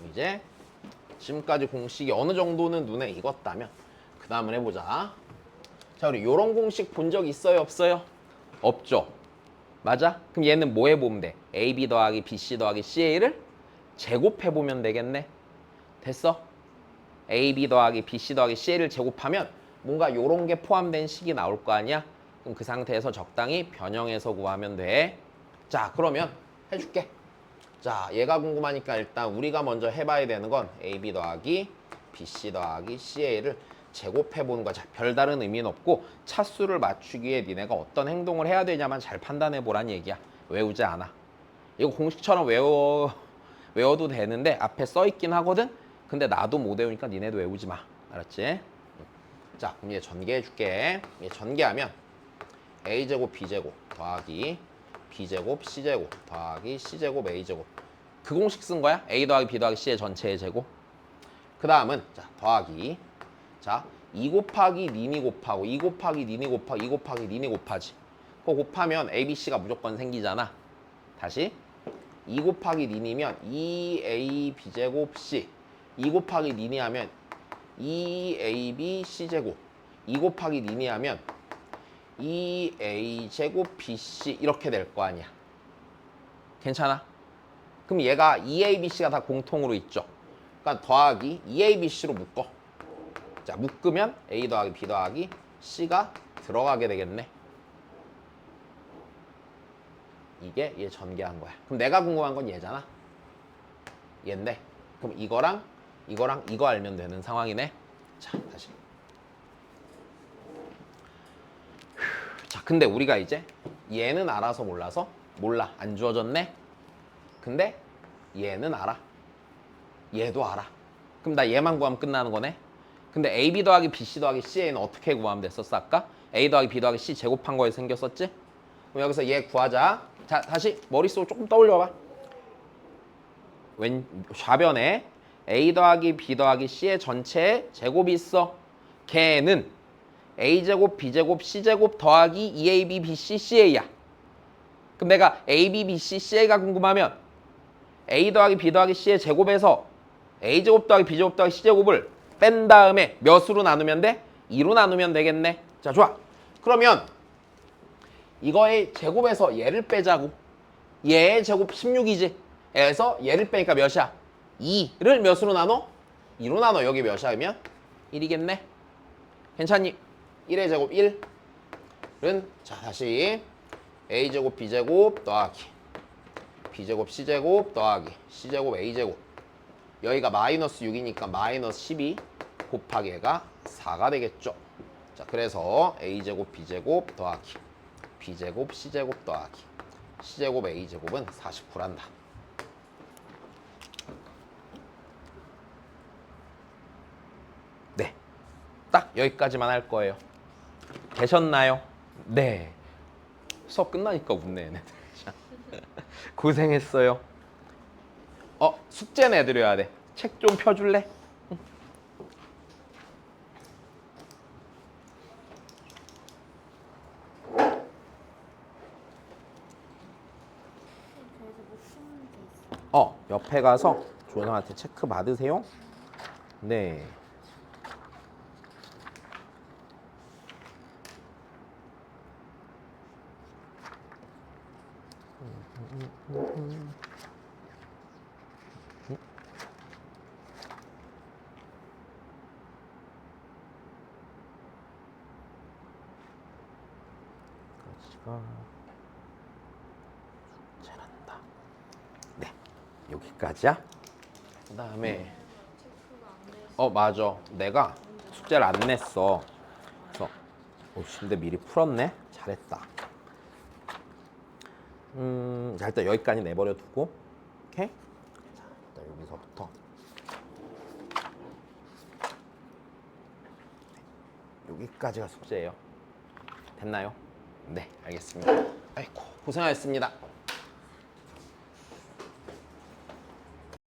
이제 지금까지 공식이 어느 정도는 눈에 익었다면 그 다음을 해보자. 자, 우리 요런 공식 본 적 있어요? 없어요? 없죠? 맞아? 그럼 얘는 뭐 해보면 돼? AB 더하기 BC 더하기 CA를 제곱해보면 되겠네. 됐어? AB 더하기 BC 더하기 CA를 제곱하면 뭔가 요런 게 포함된 식이 나올 거 아니야? 그럼 그 상태에서 적당히 변형해서 구하면 돼. 자, 그러면 해줄게. 자, 얘가 궁금하니까 일단 우리가 먼저 해봐야 되는 건 AB 더하기 BC 더하기 CA를 제곱해보는 거야. 자, 별다른 의미는 없고 차수를 맞추기 위해 니네가 어떤 행동을 해야 되냐만 잘 판단해보란 얘기야. 외우지 않아. 이거 공식처럼 외워도 되는데 앞에 써있긴 하거든? 근데 나도 못 외우니까 니네도 외우지 마. 알았지? 자, 그럼 이제 전개해줄게. 얘 전개하면 A제곱 B제곱 더하기 B제곱 C제곱 더하기 C제곱 A제곱 그 공식 쓴 거야? A 더하기 B 더하기 C의 전체의 제곱. 그 다음은 자 더하기 자 2 곱하기 니니 곱하고 2 곱하기 니니 곱하기 2 곱하기 니니 곱하지. 그거 곱하면 A, B, C가 무조건 생기잖아. 다시 2 곱하기 니니면 2A B제곱 C 2 곱하기 니니 하면 2AB C제곱 2 곱하기 니니 하면 2A 제곱 BC 이렇게 될 거 아니야. 괜찮아? 그럼 얘가 2A, BC가 다 공통으로 있죠. 그러니까 더하기 2A, BC로 묶어. 자, 묶으면 A 더하기 B 더하기 C가 들어가게 되겠네. 이게 얘 전개한 거야. 그럼 내가 궁금한 건 얘잖아. 얘인데 그럼 이거랑 이거 알면 되는 상황이네. 자, 다시. 자, 근데 우리가 이제 얘는 알아서 몰라서 몰라. 안 주어졌네. 근데 얘는 알아. 얘도 알아. 그럼 나 얘만 구하면 끝나는 거네. 근데 AB 더하기 BC 더하기 CA는 어떻게 구하면 됐었어 아까? A 더하기 B 더하기 C 제곱한 거에 생겼었지? 그럼 여기서 얘 구하자. 자, 다시 머릿속으로 조금 떠올려봐. 좌변에 A 더하기 B 더하기 C의 전체의 제곱이 있어. 걔는 A제곱, B제곱, C제곱 더하기 2AB, BC, CA야. 그럼 내가 AB, BC, CA가 궁금하면 A 더하기 B 더하기 C의 제곱에서 A제곱 더하기 B제곱 더하기 C제곱을 뺀 다음에 몇으로 나누면 돼? 2로 나누면 되겠네. 자, 좋아. 그러면 이거의 제곱에서 얘를 빼자고. 얘의 제곱 16이지. 에서 얘를 빼니까 몇이야? 2를 몇으로 나눠? 2로 나눠. 여기 몇이야? 그러면 1이겠네. 괜찮니? 1의 제곱 1은 자, 다시 A제곱 B제곱 더하기 B제곱 C제곱 더하기 C제곱 A제곱 여기가 마이너스 6이니까 마이너스 12 곱하기 얘가 4가 되겠죠. 자, 그래서 a제곱 b제곱 더하기 b제곱 c제곱 더하기 c제곱 a제곱은 49란다. 네, 딱 여기까지만 할 거예요. 되셨나요? 네. 수업 끝나니까 웃네 얘네들. 고생했어요. 숙제 내드려야 돼. 책 좀 펴줄래? 저희도 못 쓰는 게 있어요. 옆에 가서 조원장한테 체크 받으세요. 네. 잘한다. 네, 여기까지야. 그다음에 체크가 안 돼서 맞아. 내가 숙제를 안 냈어. 그래서 근데 미리 풀었네. 잘했다. 자, 일단 여기까지 내버려 두고, 오케이? 자, 일단 여기서부터 여기까지가 숙제예요. 됐나요? 네, 알겠습니다. 아이고, 고생하셨습니다.